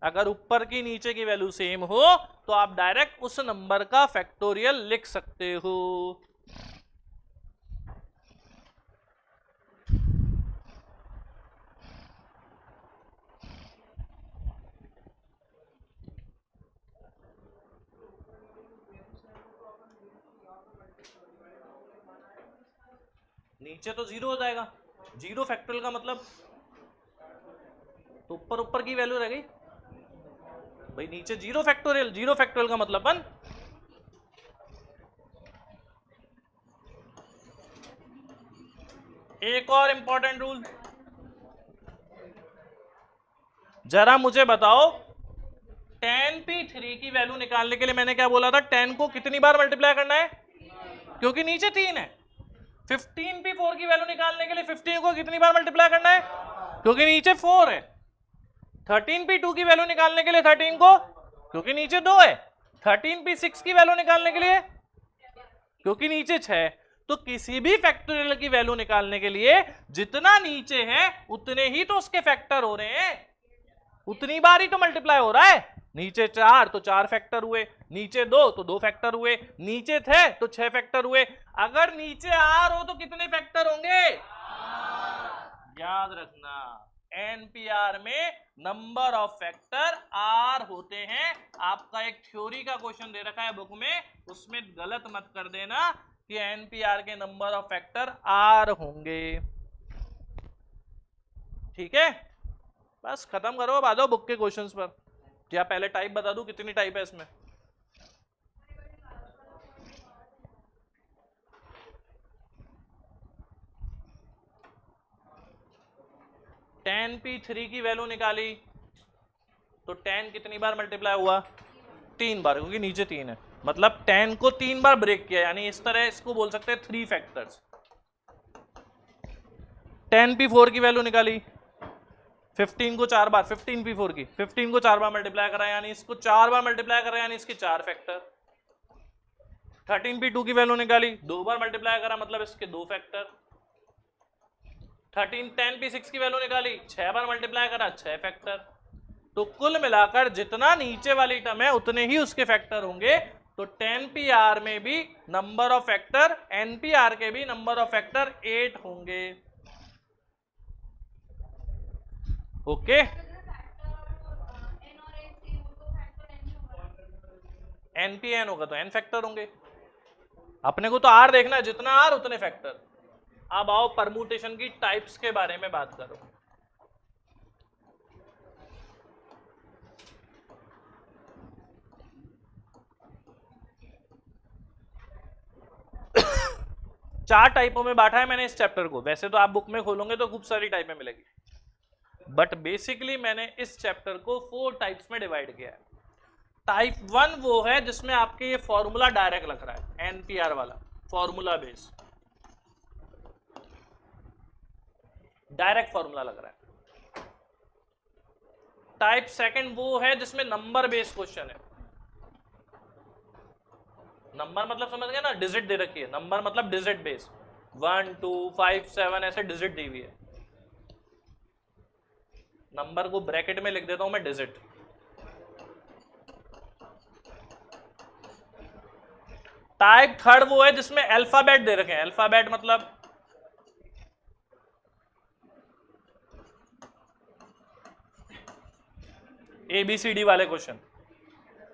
अगर ऊपर की नीचे की वैल्यू सेम हो तो आप डायरेक्ट उस नंबर का फैक्टोरियल लिख सकते हो। नीचे तो 0 हो जाएगा, 0 फैक्टोरियल का मतलब तो ऊपर ऊपर की वैल्यू रह गई भाई, नीचे 0 फैक्टोरियल, 0 फैक्टोरियल का मतलब 1। एक और इंपॉर्टेंट रूल, जरा मुझे बताओ 10p3 की वैल्यू निकालने के लिए मैंने क्या बोला था? 10 को कितनी बार मल्टीप्लाई करना है? क्योंकि नीचे 3 है। 15p4 की वैल्यू निकालने के लिए 15 को कितनी बार मल्टीप्लाई करना है? क्योंकि नीचे 4 है। 13p2 की वैल्यू निकालने के लिए 13 को, क्योंकि नीचे 2 है। 13p6 की वैल्यू निकालने के लिए, क्योंकि नीचे 6। तो किसी भी फैक्टोरियल की वैल्यू निकालने के लिए जितना नीचे है उतने ही तो उसके फैक्टर हो रहे हैं, उतनी बार ही तो मल्टीप्लाई हो रहा है। नीचे 4 तो 4 फैक्टर हुए, नीचे 2 तो 2 फैक्टर हुए, नीचे 6 तो 6 फैक्टर हुए। अगर नीचे r हो तो कितने फैक्टर होंगे? याद रखना, एनपीआर में नंबर ऑफ फैक्टर r होते हैं। आपका एक थ्योरी का क्वेश्चन दे रखा है बुक में, उसमें गलत मत कर देना कि एनपीआर के नंबर ऑफ फैक्टर r होंगे। ठीक है, बस खत्म करो, अब आ जाओ बुक के क्वेश्चंस पर। क्या पहले टाइप बता दूं कितनी टाइप है इसमें? टेन p3 की वैल्यू निकाली तो 10 कितनी बार मल्टीप्लाई हुआ? 3 बार, क्योंकि नीचे 3 है। मतलब 10 को 3 बार ब्रेक किया, यानी इस तरह इसको बोल सकते हैं 3 फैक्टर्स। 10p4 की वैल्यू निकाली, 15 को 4 बार, 15p4 की 15 को 4 बार मल्टीप्लाई करा, यानी इसको 4 बार मल्टीप्लाई करा, यानी इसके 4 फैक्टर। 13p2 की वैल्यू निकाली, 2 बार मल्टीप्लाई करा, मतलब इसके 2 फैक्टर। 10p6 की वैल्यू निकाली, 6 बार मल्टीप्लाई करा, 6 फैक्टर। तो कुल मिलाकर जितना नीचे वाली टर्म है उतने ही उसके फैक्टर होंगे। तो 10pr में भी नंबर ऑफ फैक्टर, npr के भी नंबर ऑफ फैक्टर 8 होंगे। ओके, npn होगा तो n फैक्टर होंगे। अपने को तो r देखना है, जितना r उतने फैक्टर। अब आओ परम्यूटेशन की टाइप्स के बारे में बात करो। चार टाइपों में बांटा है मैंने इस चैप्टर को। वैसे तो आप बुक में खोलोगे तो खूब सारी टाइपें मिलेगी, बट बेसिकली मैंने इस चैप्टर को 4 टाइप्स में डिवाइड किया है। टाइप 1 वो है जिसमें आपके ये फॉर्मूला डायरेक्ट लग रहा है, एनपीआर वाला फॉर्मूला बेस, डायरेक्ट फॉर्मूला लग रहा है। टाइप 2 वो है जिसमें नंबर बेस्ड क्वेश्चन है। नंबर मतलब समझ गए ना, डिजिट दे रखी है, नंबर मतलब डिजिट बेस, 1 2 5 7 ऐसे डिजिट दी हुई है। नंबर को ब्रैकेट में लिख देता हूं मैं डिजिट। टाइप 3 वो है जिसमें अल्फाबेट दे रखे हैं। अल्फाबेट मतलब ABCD वाले क्वेश्चन,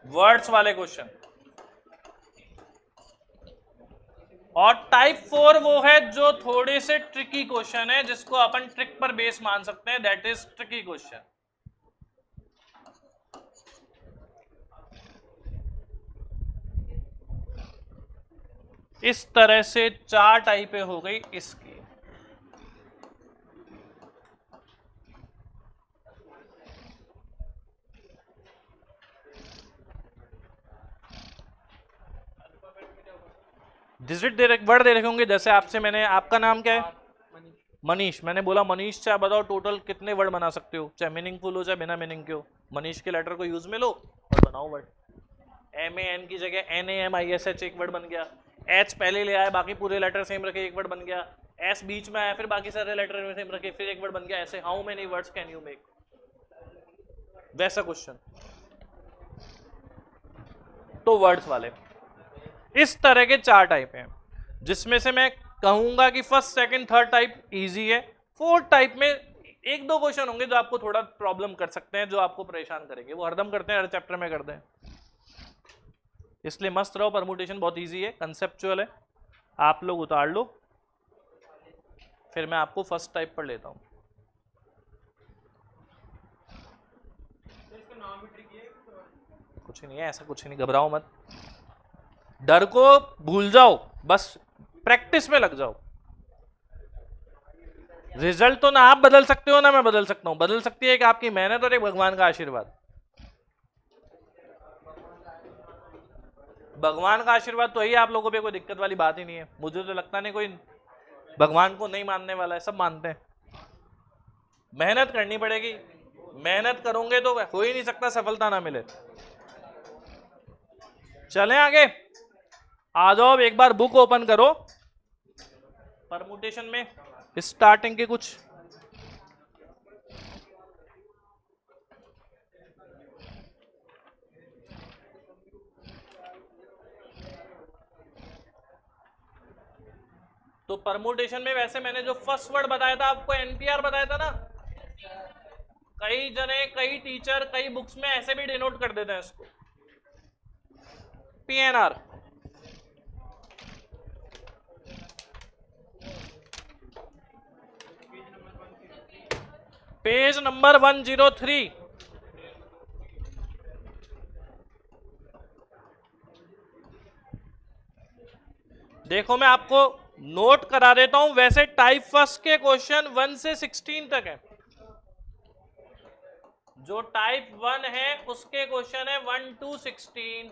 वर्ड्स वाले क्वेश्चन। और टाइप 4 वो है जो थोड़े से ट्रिकी क्वेश्चन है, जिसको अपन ट्रिक पर बेस मान सकते हैं, दैट इज ट्रिकी क्वेश्चन। इस तरह से 4 टाइपें हो गई इसकी। डिजिट दे रखे, वर्ड दे रखे होंगे। जैसे आपसे मैंने, आपका नाम क्या है? मनीष। मैंने बोला मनीष चाहे बताओ टोटल कितने वर्ड बना सकते हो, चाहे मीनिंगफुल हो चाहे बिना मीनिंग के हो। मनीष के लेटर को यूज में लो और बनाओ वर्ड। MAN की जगह NAMISH एक वर्ड बन गया। H पहले ले आया, बाकी पूरे लेटर सेम रखे, एक वर्ड बन गया। S बीच में आया, फिर बाकी सारे लेटर सेम रखे, फिर एक वर्ड बन गया। ऐसे how many words can you make, वैसा क्वेश्चन। तो वर्ड्स वाले इस तरह के 4 टाइप हैं, जिसमें से मैं कहूंगा कि first second third type easy है। 4th टाइप में 1-2 क्वेश्चन होंगे जो आपको थोड़ा प्रॉब्लम कर सकते हैं, जो आपको परेशान करेंगे। वो हरदम करते हैं, हर चैप्टर में करते हैं, इसलिए मस्त रहो। परम्यूटेशन बहुत इजी है, कंसेप्चुअल है, आप लोग उतार लो। फिर मैं आपको फर्स्ट टाइप पर लेता हूं। कुछ नहीं है, ऐसा कुछ नहीं, घबराओ मत, डर को भूल जाओ, बस प्रैक्टिस में लग जाओ। रिजल्ट तो ना आप बदल सकते हो ना मैं बदल सकता हूं, बदल सकती है एक आपकी मेहनत और एक भगवान का आशीर्वाद। भगवान का आशीर्वाद तो यही, आप लोगों पे कोई दिक्कत वाली बात ही नहीं है। मुझे तो लगता नहीं कोई भगवान को नहीं मानने वाला है, सब मानते हैं। मेहनत करनी पड़ेगी, मेहनत करोगे तो हो ही नहीं सकता सफलता ना मिले। चलें आगे, आ जाओ एक बार बुक ओपन करो। परम्यूटेशन में स्टार्टिंग के कुछ तो परम्यूटेशन में वैसे मैंने जो फर्स्ट वर्ड बताया था आपको, एनपीआर बताया था ना। कई जने, कई टीचर, कई बुक्स में ऐसे भी डिनोट कर देते हैं इसको, पीएनआर। Page number 103। देखो मैं आपको नोट करा देता हूं। वैसे टाइप फर्स्ट के क्वेश्चन 1 से 16 तक है। जो टाइप 1 है उसके क्वेश्चन है 1 to 16।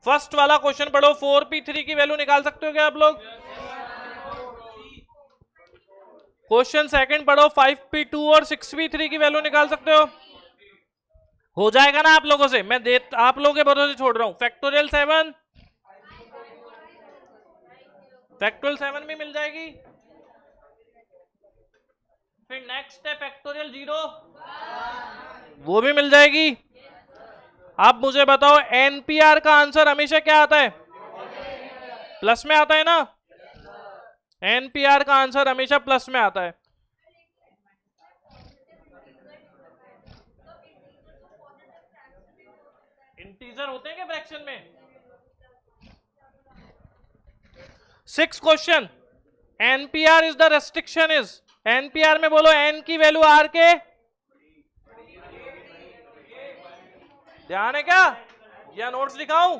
फर्स्ट वाला क्वेश्चन पढ़ो। 4p3 की वैल्यू निकाल सकते हो क्या आप लोग? क्वेश्चन सेकंड पढ़ो। 5p2 और 6p3 की वैल्यू निकाल सकते हो जाएगा ना आप लोगों से? मैं आप लोगों के भरोसे छोड़ रहा हूं। फैक्टोरियल 7, फैक्टोरियल 7 भी मिल जाएगी। नेक्स्ट है फैक्टोरियल 0, वो भी मिल जाएगी। अब मुझे बताओ एनपीआर का आंसर हमेशा क्या आता है? प्लस में आता है ना। एनपीआर का आंसर हमेशा प्लस में आता है। इंटीजर होते हैं क्या फ्रैक्शन में? 6 question, NPR is the restriction is, NPR में बोलो एन की वैल्यू आर के, ध्यान है क्या? या नोट्स दिखाऊं?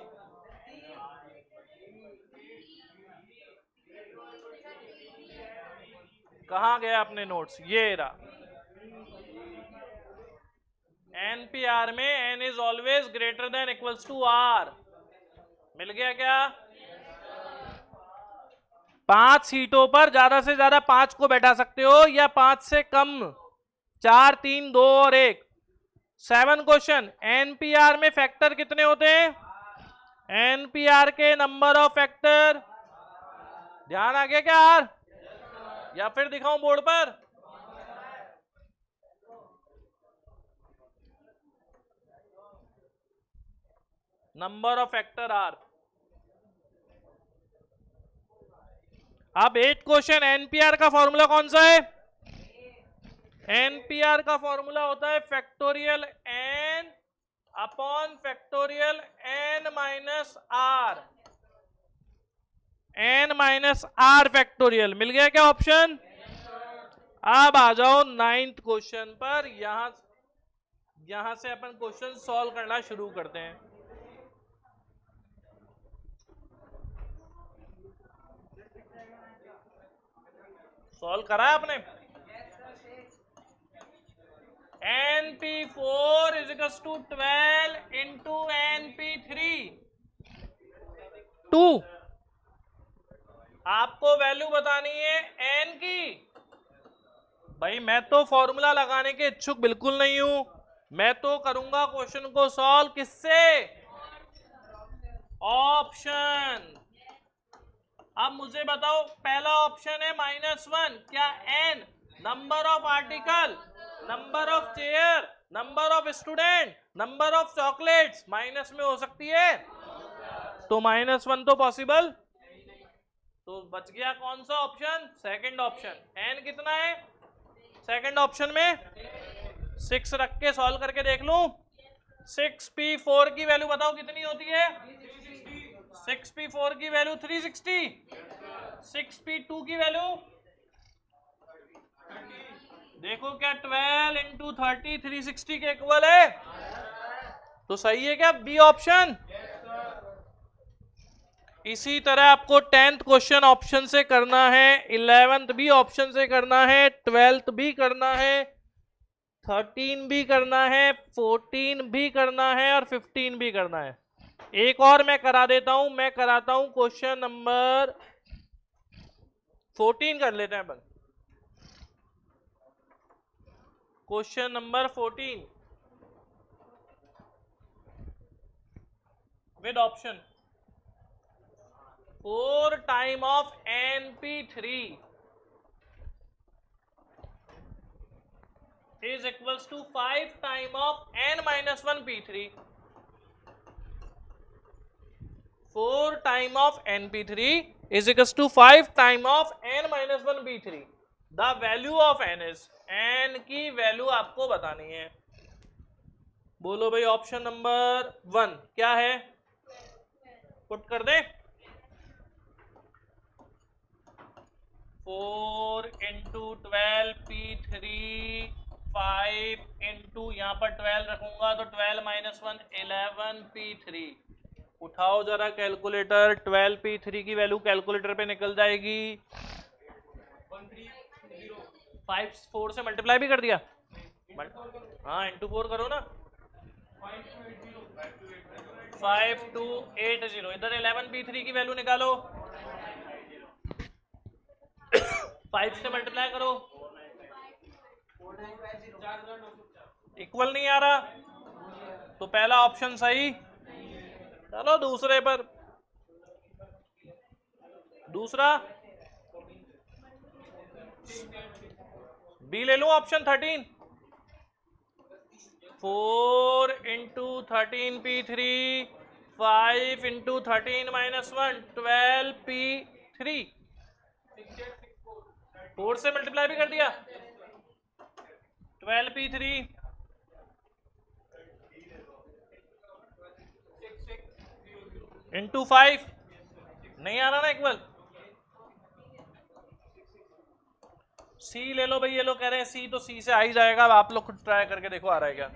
कहां गए अपने नोट्स? ये रहा। एनपीआर में N is always greater than equals to R. मिल गया क्या? 5 सीटों पर ज्यादा से ज्यादा 5 को बैठा सकते हो या 5 से कम 4, 3, 2 और 1। 7 क्वेश्चन, एनपीआर में फैक्टर कितने होते हैं? एनपीआर के नंबर ऑफ फैक्टर, ध्यान आ गया क्या यार? या फिर दिखाऊं बोर्ड पर? Number of factor are. अब 8 क्वेश्चन, एनपीआर का फॉर्मूला कौन सा है? एनपीआर का फॉर्मूला होता है factorial N upon factorial N minus R, N minus R factorial. मिल गया क्या ऑप्शन? अब आ जाओ 9th क्वेश्चन पर। यहां से अपन क्वेश्चन सॉल्व करना शुरू करते हैं। सॉल्व करा है आपने? NP4 is equal to 12 into NP3 2। आपको वैल्यू बतानी है n की। भाई मैं तो फॉर्मूला लगाने के इच्छुक बिल्कुल नहीं हूं, मैं तो करूंगा क्वेश्चन को सॉल्व किससे? ऑप्शन। अब मुझे बताओ, पहला ऑप्शन है -1, क्या n number of article, number of chair, number of student, number of chocolates minus में हो सकती है? तो -1 तो पॉसिबल, तो बच गया कौन सा ऑप्शन? Second option. n कितना है सेकंड ऑप्शन में? 6 रख के सॉल्व करके देख लूं। 6p4 की वैल्यू बताओ कितनी होती है? 6p4 की वैल्यू 360। 6p2 की वैल्यू देखो, क्या 12 इंटू 30 360 के इक्वल है? तो सही है क्या बी ऑप्शन? इसी तरह आपको 10th क्वेश्चन ऑप्शन से करना है, 11th भी ऑप्शन से करना है, 12th भी करना है, 13 भी करना है, 14 भी करना है और 15 भी करना है। एक और मैं करा देता हूं, मैं कराता हूं क्वेश्चन नंबर 14 कर लेते हैं अपन। Question number 14 with option 4 time of NP3 is equals to 5 time of n-1 P3। 4 time of NP3 is equals to 5 time of n-1 P3। The value of n is, n की value आपको बतानी है। बोलो भाई option number 1 क्या है? Put कर दे। 4 into 12 P3, 5 into यहाँ पर 12 रखूंगा तो 12 माइनस 1 11 P3। उठाओ जरा कैलकुलेटर, 12 P3 की वैल्यू कैलकुलेटर पे निकल जाएगी। 5 4 से मल्टीप्लाई भी कर दिया? हाँ इंटू 4 करो ना। 5280। इधर 11 P3 की वैल्यू निकालो, 5 से मल्टीप्लाई करो, इक्वल नहीं आ रहा, तो पहला ऑप्शन सही। चलो दूसरे पर, दूसरा बी ले लूं option 13, 4 into 13p3, 5 into 13 minus 1, 12p3, 4 से मल्टीप्लाई भी कर दिया, 12p3 इंटू 5, नहीं आ रहा ना इक्वल, सी ले लो भाई, ये लोग कह रहे हैं सी, तो सी से आ ही जाएगा। अब आप लोग खुद ट्राई करके देखो आ रहा है क्या,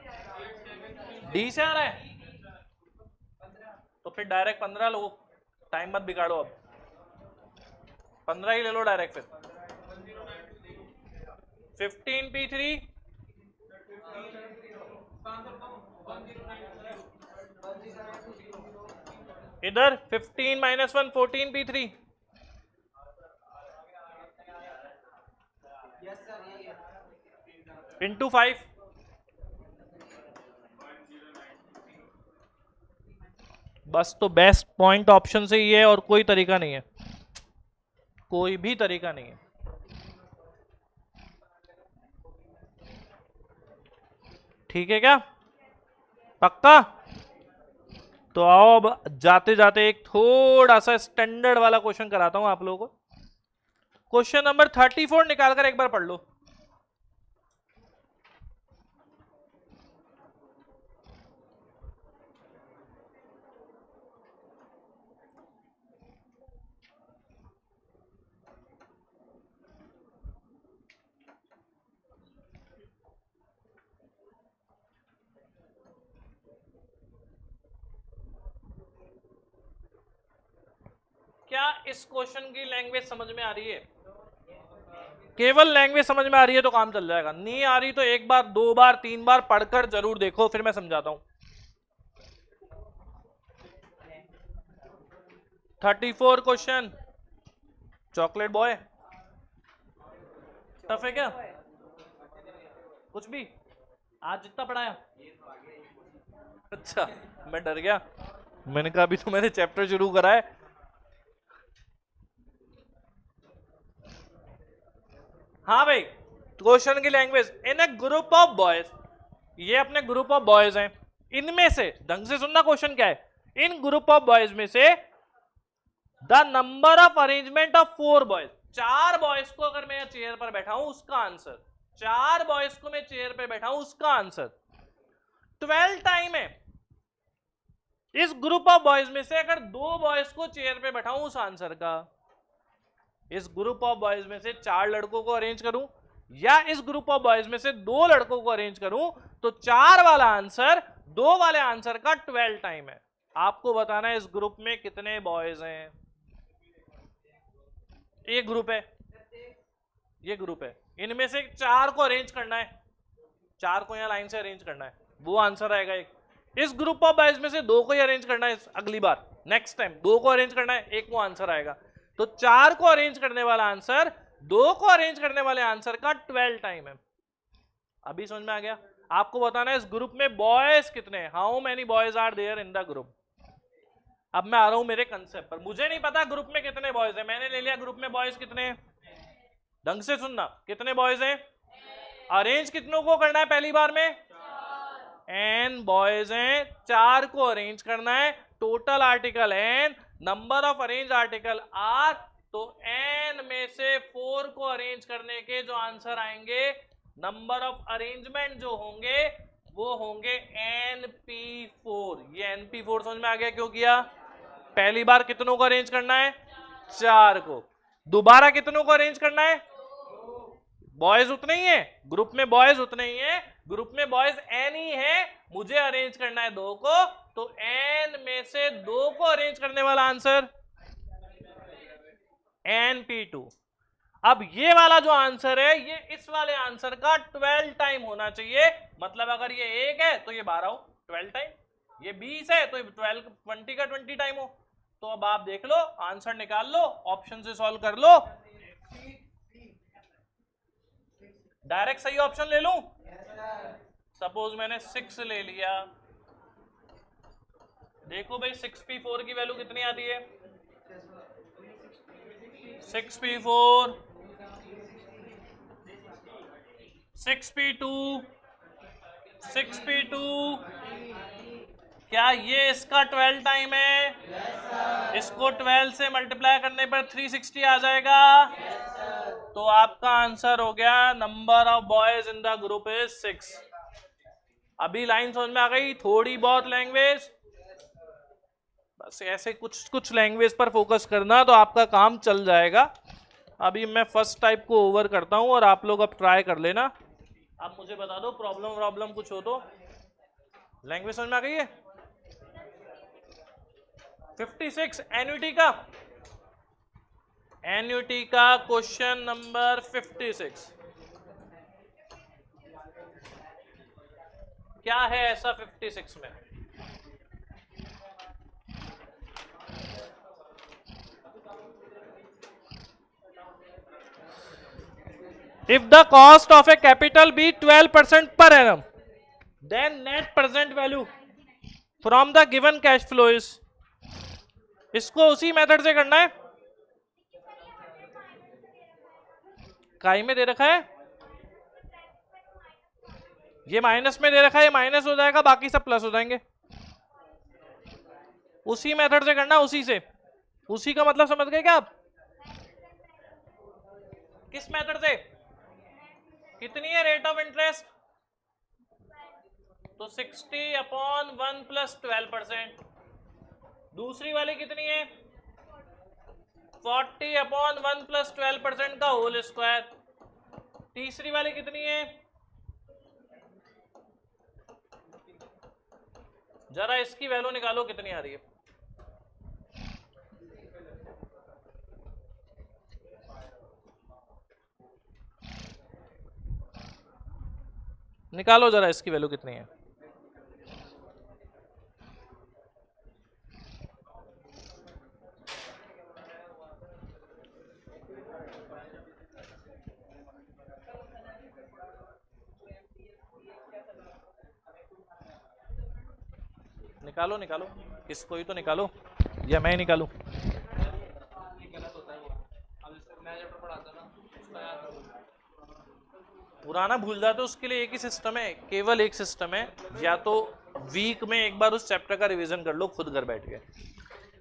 डी से आ रहा है, तो फिर डायरेक्ट 15 लो, टाइम मत बिगाड़ो, अब 15 ही ले लो डायरेक्ट। फिर 15p3 इधर 15 माइनस 1, 14p3 इंटू 5, बस। तो बेस्ट पॉइंट ऑप्शन से ये है और कोई तरीका नहीं है, कोई भी तरीका नहीं है। ठीक है क्या, पक्का? तो आओ अब जाते जाते एक थोड़ा सा स्टैंडर्ड वाला क्वेश्चन कराता हूं आप लोगों को। क्वेश्चन नंबर 34 निकालकर एक बार पढ़ लो। क्या इस क्वेश्चन की लैंग्वेज समझ में आ रही है? केवल लैंग्वेज समझ में आ रही है तो काम चल जाएगा, नहीं आ रही तो एक बार, दो बार, तीन बार पढ़कर जरूर देखो, फिर मैं समझाता हूं। 34 क्वेश्चन, चॉकलेट बॉय टफ है क्या? कुछ भी आज जितना पढ़ाया? अच्छा, मैं डर गया, मैंने कहा अभी तो मैंने चैप्टर शुरू करा है। हाँ भाई, क्वेश्चन की language, in A group of boys, ये अपने ग्रुप ऑफ बॉयज हैं, इनमें से, ढंग से सुनना क्वेश्चन क्या है, इन ग्रुप ऑफ बॉयज में से the number of arrangement of 4 boys, 4 boys को अगर मैं चेयर पर बैठा हूं उसका आंसर, 4 बॉयज को मैं चेयर पर बैठा हूं उसका आंसर 12 टाइम है। इस ग्रुप ऑफ बॉयज में से अगर 2 बॉयज को चेयर पे बैठाऊं उस आंसर का, इस ग्रुप ऑफ बॉयज में से 4 लड़कों को अरेंज करूं या इस ग्रुप ऑफ बॉयज में से 2 लड़कों को अरेंज करूं, तो 4 वाला आंसर 2 वाले आंसर का 12 टाइम है। आपको बताना है इस ग्रुप में कितने बॉयज हैं। एक ग्रुप है, ये ग्रुप है, इनमें से 4 को अरेंज करना है, 4 को यहां लाइन से अरेंज करना है, वो आंसर आएगा एक। इस ग्रुप ऑफ बॉयज में से 2 को ही अरेंज करना है, अगली बार नेक्स्ट टाइम 2 को अरेंज करना है, एक वो आंसर आएगा। तो 4 को अरेंज करने वाला आंसर 2 को अरेंज करने वाले आंसर का 12 टाइम है। अभी समझ में आ गया? आपको बताना है इस ग्रुप में बॉयज कितने हैं, how many boys are there in the group. अब मैं आ रहा हूं मेरे कंसेप्ट पर, मुझे नहीं पता ग्रुप में कितने बॉयज हैं, मैंने ले लिया ग्रुप में बॉयज कितने हैं, ढंग से सुनना, कितने बॉयज हैं, अरेंज कितनों को करना है पहली बार में, n बॉयज हैं, 4 को अरेंज करना है, total article n, number of arrange article r, तो n में से 4 को अरेंज करने के जो आंसर आएंगे, नंबर ऑफ अरेंजमेंट जो होंगे वो होंगे np4। ये np4 समझ में आ गया क्यों किया? पहली बार कितनों को अरेंज करना है, 4 को, दोबारा कितनों को अरेंज करना है, बॉयज उतने ही है, ग्रुप में बॉयज उतने ही है, ग्रुप में बॉयज n ही है, मुझे अरेंज करना है 2 को, तो n में से 2 को अरेंज करने वाला आंसर np2। अब ये वाला जो आंसर है ये इस वाले आंसर का 12 टाइम होना चाहिए, मतलब अगर ये 1 है तो ये 12 हो 12 टाइम, ये 20 है तो ये 12 20 का 20 टाइम हो। तो अब आप देख लो, आंसर निकाल लो, ऑप्शन से सॉल्व कर लो, डायरेक्ट सही ऑप्शन ले लूं। सपोज मैंने 6 ले लिया, देखो भाई 6p4 की वैल्यू कितनी आती है, 6p4 6p2 6p2 क्या ये इसका 12 टाइम है? इसको 12 से मल्टीप्लाई करने पर 360 आ जाएगा। तो आपका आंसर हो गया number of boys in the group is 6। अभी लाइन समझ में आ गई? थोड़ी बहुत लैंग्वेज, बस ऐसे कुछ कुछ लैंग्वेज पर फोकस करना तो आपका काम चल जाएगा। अभी मैं फर्स्ट टाइप को ओवर करता हूं और आप लोग अब ट्राई कर लेना। आप मुझे बता दो प्रॉब्लम कुछ हो तो। लैंग्वेज समझ में आ गई है? 56 एन्युटी का क्वेश्चन नंबर 56 क्या है ऐसा 56 में? If the cost of a capital be 12% per annum, then net present value from the given cash flow is। इसको उसी मेथड से करना है। काई में दे रखा है, ये माइनस में दे रखा है, ये माइनस हो जाएगा, बाकी सब प्लस हो जाएंगे। उसी मेथड से करना, उसी से। उसी का मतलब समझ गए क्या आप? किस मेथड से? कितनी है रेट ऑफ इंटरेस्ट? तो 60/1 + 12%। दूसरी वाली कितनी है? 40/1 + 12% का होल स्क्वायर। तीसरी वाली कितनी है? जरा इसकी वैल्यू निकालो कितनी आ रही है। निकालो जरा इसकी वैल्यू कितनी है। निकालो निकालो, किसको ही तो निकालो, या मैं ही निकालूं? पुराना भूल जाते हो उसके लिए एक ही सिस्टम है, केवल एक सिस्टम है। या तो वीक में एक बार उस चैप्टर का रिवीजन कर लो खुद घर बैठ के,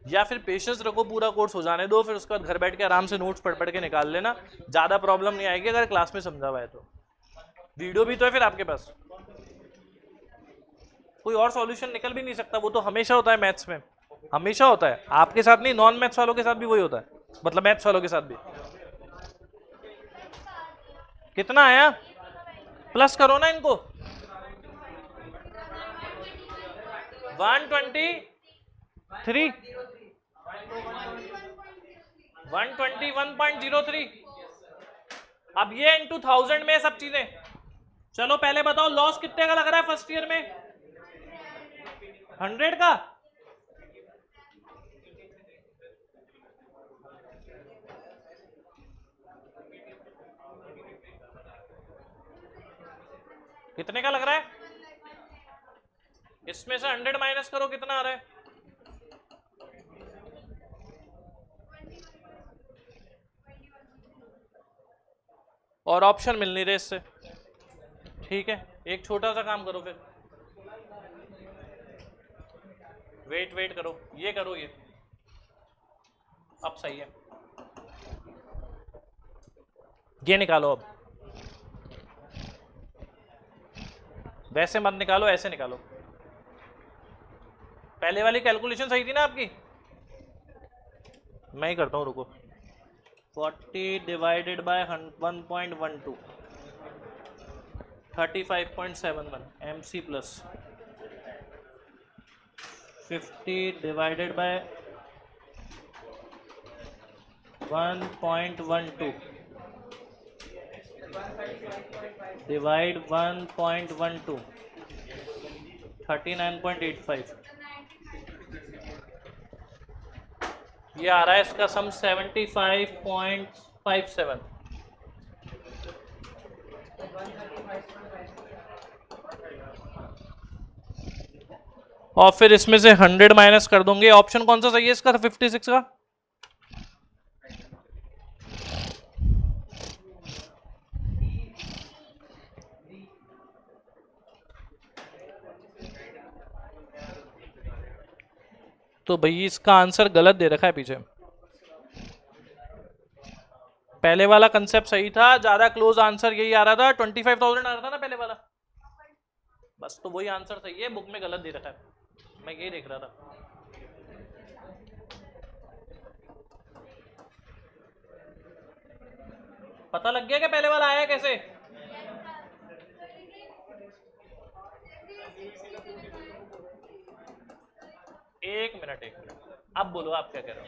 या फिर पेशेंस रखो, पूरा कोर्स हो जाने दो, फिर उसके बाद घर बैठ के आराम से नोट्स पढ़ के निकाल लेना। ज़्यादा प्रॉब्लम नहीं आएगी अगर क्लास में समझा हुआ है तो। वीडियो भी तो है फिर आपके पास, कोई और सॉल्यूशन निकल भी नहीं सकता। वो तो हमेशा होता है मैथ्स में, हमेशा होता है। आपके साथ नहीं, नॉन मैथ्स वालों के साथ भी वही होता है, मतलब मैथ्स वालों के साथ भी। कितना आया? प्लस करो ना इनको। 123 121.03। अब ये इनटू 1000 में सब चीजें। चलो पहले बताओ लॉस कितने का लग रहा है फर्स्ट ईयर में? 100 का। कितने का लग रहा है? इसमें से 100 माइनस करो, कितना आ रहा है? और ऑप्शन मिल नहीं रहे इससे। ठीक है, एक छोटा सा काम करो फिर, वेट करो, ये करो, ये अब सही है। ये निकालो, अब वैसे मत निकालो, ऐसे निकालो। पहले वाली कैलकुलेशन सही थी ना आपकी? मैं ही करता हूँ, रुको। 40 divided by 1.12 35.71 MC plus 50 divided by 1.12 divide 1.12 39.85। ये आ रहा है इसका सम 75.57। और फिर इसमें से 100 माइनस कर दोगे। ऑप्शन कौन सा सही है इसका 56 का? तो भाई इसका आंसर गलत दे रखा है पीछे। पहले वाला कंसेप्ट सही था, ज्यादा क्लोज आंसर यही आ रहा था, 25,000 आ रहा था ना पहले वाला। बस तो वही आंसर सही है, बुक में गलत दे रखा है, मैं यही देख रहा था। पता लग गया कि पहले वाला आया कैसे? एक मिनट अब बोलो आप क्या कह रहे हो।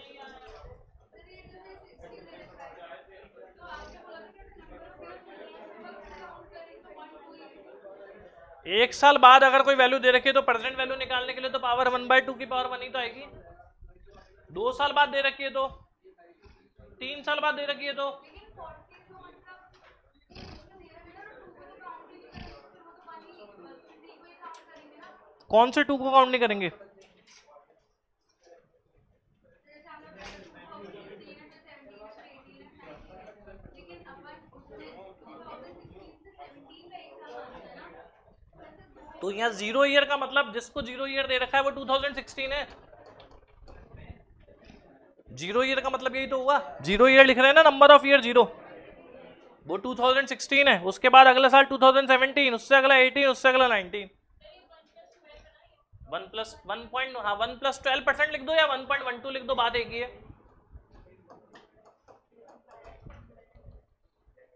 एक साल बाद अगर कोई वैल्यू दे रखी है तो प्रेजेंट वैल्यू निकालने के लिए तो पावर 1/2 की पावर 1 ही तो आएगी। 2 साल बाद दे रखी है तो, 3 साल बाद दे रखी है तो, कौन से 2 को काउंट नहीं करेंगे? तो यहाँ 0 ईयर का मतलब जिसको 0 ईयर दे रखा है वो 2016 है। 0 ईयर का मतलब यही तो हुआ, 0 ईयर लिख रहे हैं ना, नंबर ऑफ ईयर 0, वो 2016 है। उसके बाद अगला साल 2017, उससे अगला 18, उससे अगला 19। 1 प्लस 12% लिख दो या 1.12 लिख दो, बात एक ही है।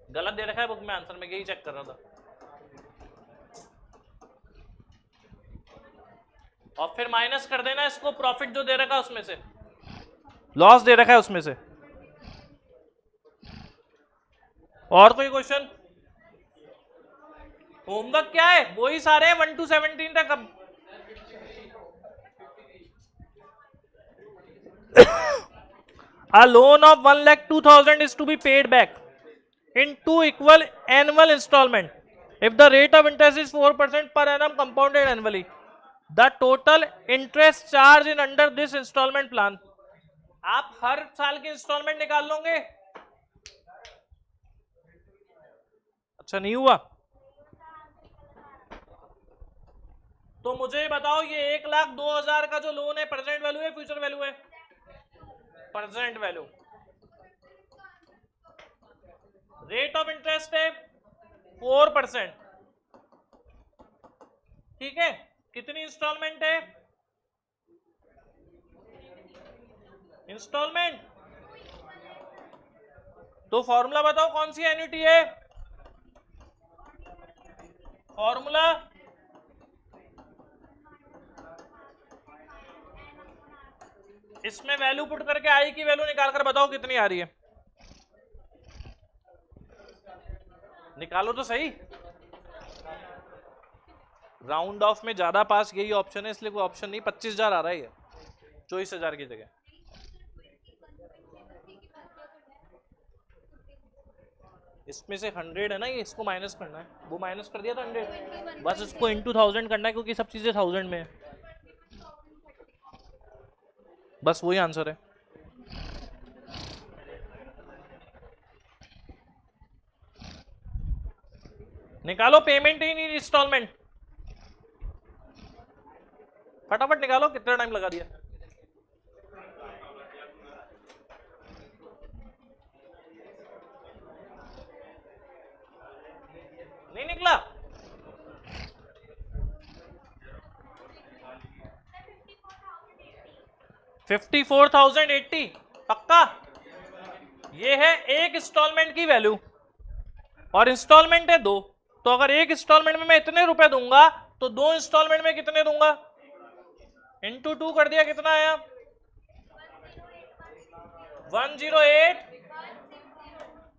गलत दे रखा है बुक में आंसर, मैं यही चेक कर रहा था। और फिर माइनस कर देना इसको प्रॉफिट जो दे रखा है उसमें से, लॉस दे रखा है उसमें से। और कोई क्वेश्चन? होमवर्क क्या है, वही सारे हैं 1 to 17 तक। अब a loan of 1,02,000 is to be paid back in 2 equal annual installment if the rate of interest is 4% per annum compounded annually. The total interest charge in under this installment plan. आप हर साल की instalment निकाल लोगे? अच्छा नहीं हुआ तो मुझे बताओ, ये 1,02,000 का जो लोन है प्रेजेंट वैल्यू है फ्यूचर वैल्यू है? Present value. Rate of interest है 4%, ठीक है। कितनी इंस्टॉलमेंट है? इंस्टॉलमेंट। तो फॉर्मूला बताओ कौन सी एन्युटी है? फॉर्मूला इसमें वैल्यू पुट करके आई की वैल्यू निकाल कर बताओ कितनी आ रही है। निकालो तो सही। राउंड ऑफ में ज्यादा पास यही ऑप्शन है, इसलिए कोई ऑप्शन नहीं। 25,000 आ रहा है, 24,000 की जगह। इसमें से 100 है ना, ये इसको माइनस करना है, वो माइनस कर दिया था 100, बस इसको इंटू 1000 करना है क्योंकि सब चीजें 1000 में है। बस वही आंसर है। निकालो पेमेंट इन इंस्टॉलमेंट, फटाफट निकालो। कितना टाइम लगा दिया? नहीं निकला? 54,080 पक्का? ये है एक इंस्टॉलमेंट की वैल्यू और इंस्टॉलमेंट है 2। तो अगर एक इंस्टॉलमेंट में मैं इतने रुपए दूंगा तो 2 इंस्टॉलमेंट में कितने दूंगा? इंटू 2 कर दिया, कितना आया? 108।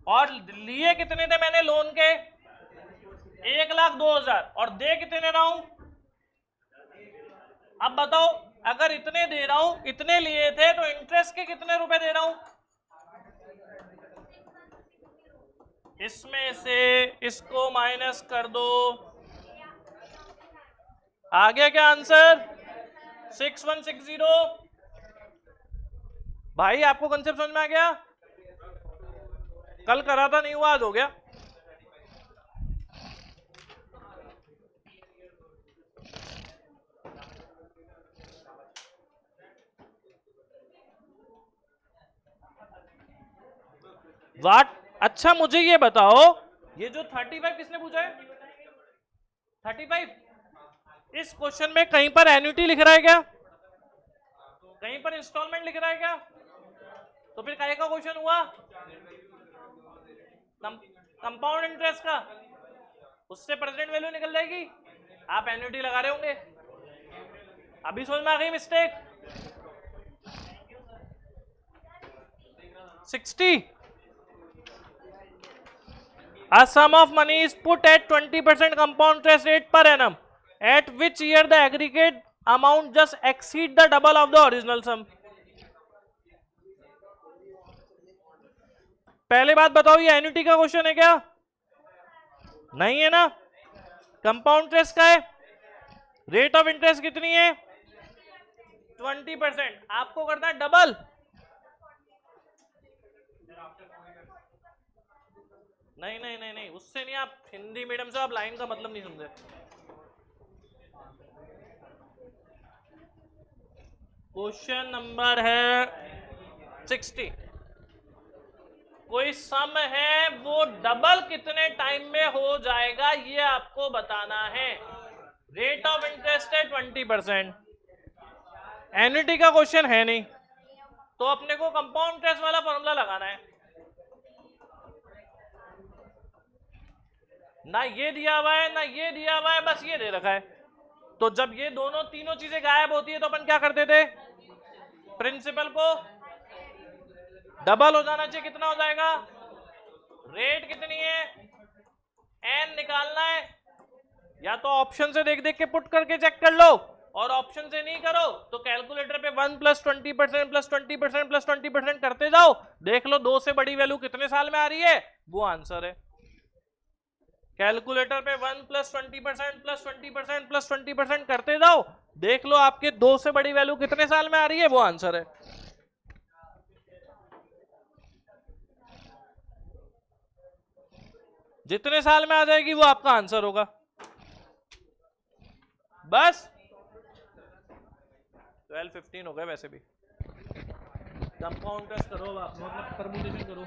और लिए कितने थे मैंने लोन के? 1,02,000। और दे कितने रहा हूं? अब बताओ, अगर इतने दे रहा हूं, इतने लिए थे, तो इंटरेस्ट के कितने रुपए दे रहा हूं? इसमें से इसको माइनस कर दो, आ गया क्या आंसर? 6160। भाई आपको कंसेप्ट समझ में आ गया? कल करा था, नहीं हुआ, आज हो गया। व्हाट, अच्छा मुझे ये बताओ, ये जो 35 किसने पूछा है? 35 इस क्वेश्चन में कहीं पर एन्युटी लिख रहा है क्या? कहीं पर इंस्टॉलमेंट लिख रहा है क्या? तो फिर काहे का क्वेश्चन हुआ? कंपाउंड इंटरेस्ट का, उससे प्रेजेंट वैल्यू निकल जाएगी। आप एन्युटी लगा रहे होंगे, अभी समझ में आ गई mistake? 60 A sum of money is put at 20% compound interest rate per annum, at which year the aggregate amount just exceed the double of the original sum. पहले बात बताओ, ये एन्युटी का क्वेश्चन है क्या? नहीं है ना। कंपाउंड इंटरेस्ट का है, रेट ऑफ इंटरेस्ट कितनी है? 20%, आपको करना है डबल। नहीं नहीं नहीं नहीं, उससे नहीं, आप हिंदी मीडियम से आप लाइन का मतलब नहीं समझे। क्वेश्चन नंबर है 60, कोई सम है, वो डबल कितने टाइम में हो जाएगा ये आपको बताना है। रेट ऑफ इंटरेस्ट है 20%, एन्युटी का क्वेश्चन है नहीं, तो अपने को कंपाउंड इंटरेस्ट वाला फॉर्मूला लगाना है। ना ये दिया हुआ है ना ये दिया हुआ है, बस ये दे रखा है। तो जब ये दोनों तीनों चीजें गायब होती है तो अपन क्या करते थे? प्रिंसिपल को डबल हो जाना चाहिए, कितना हो जाएगा? रेट कितनी है? एन निकालना है, या तो ऑप्शन से देख देख के पुट करके चेक कर लो, और ऑप्शन से नहीं करो तो कैलकुलेटर पे 1 + 20% + 20% + 20% करते जाओ, देख लो 2 से बड़ी वैल्यू कितने साल में आ रही है, वो आंसर है। कैलकुलेटर पे 1 + 20% + 20% + 20% करते जाओ, देख लो आपके 2 से बड़ी वैल्यू कितने साल में आ रही है, वो आंसर है। जितने साल में आ जाएगी वो आपका आंसर होगा। बस 12-15 हो गए वैसे भी। कंपाउंड टेस्ट करो आप, मतलब परमुटेशन करो।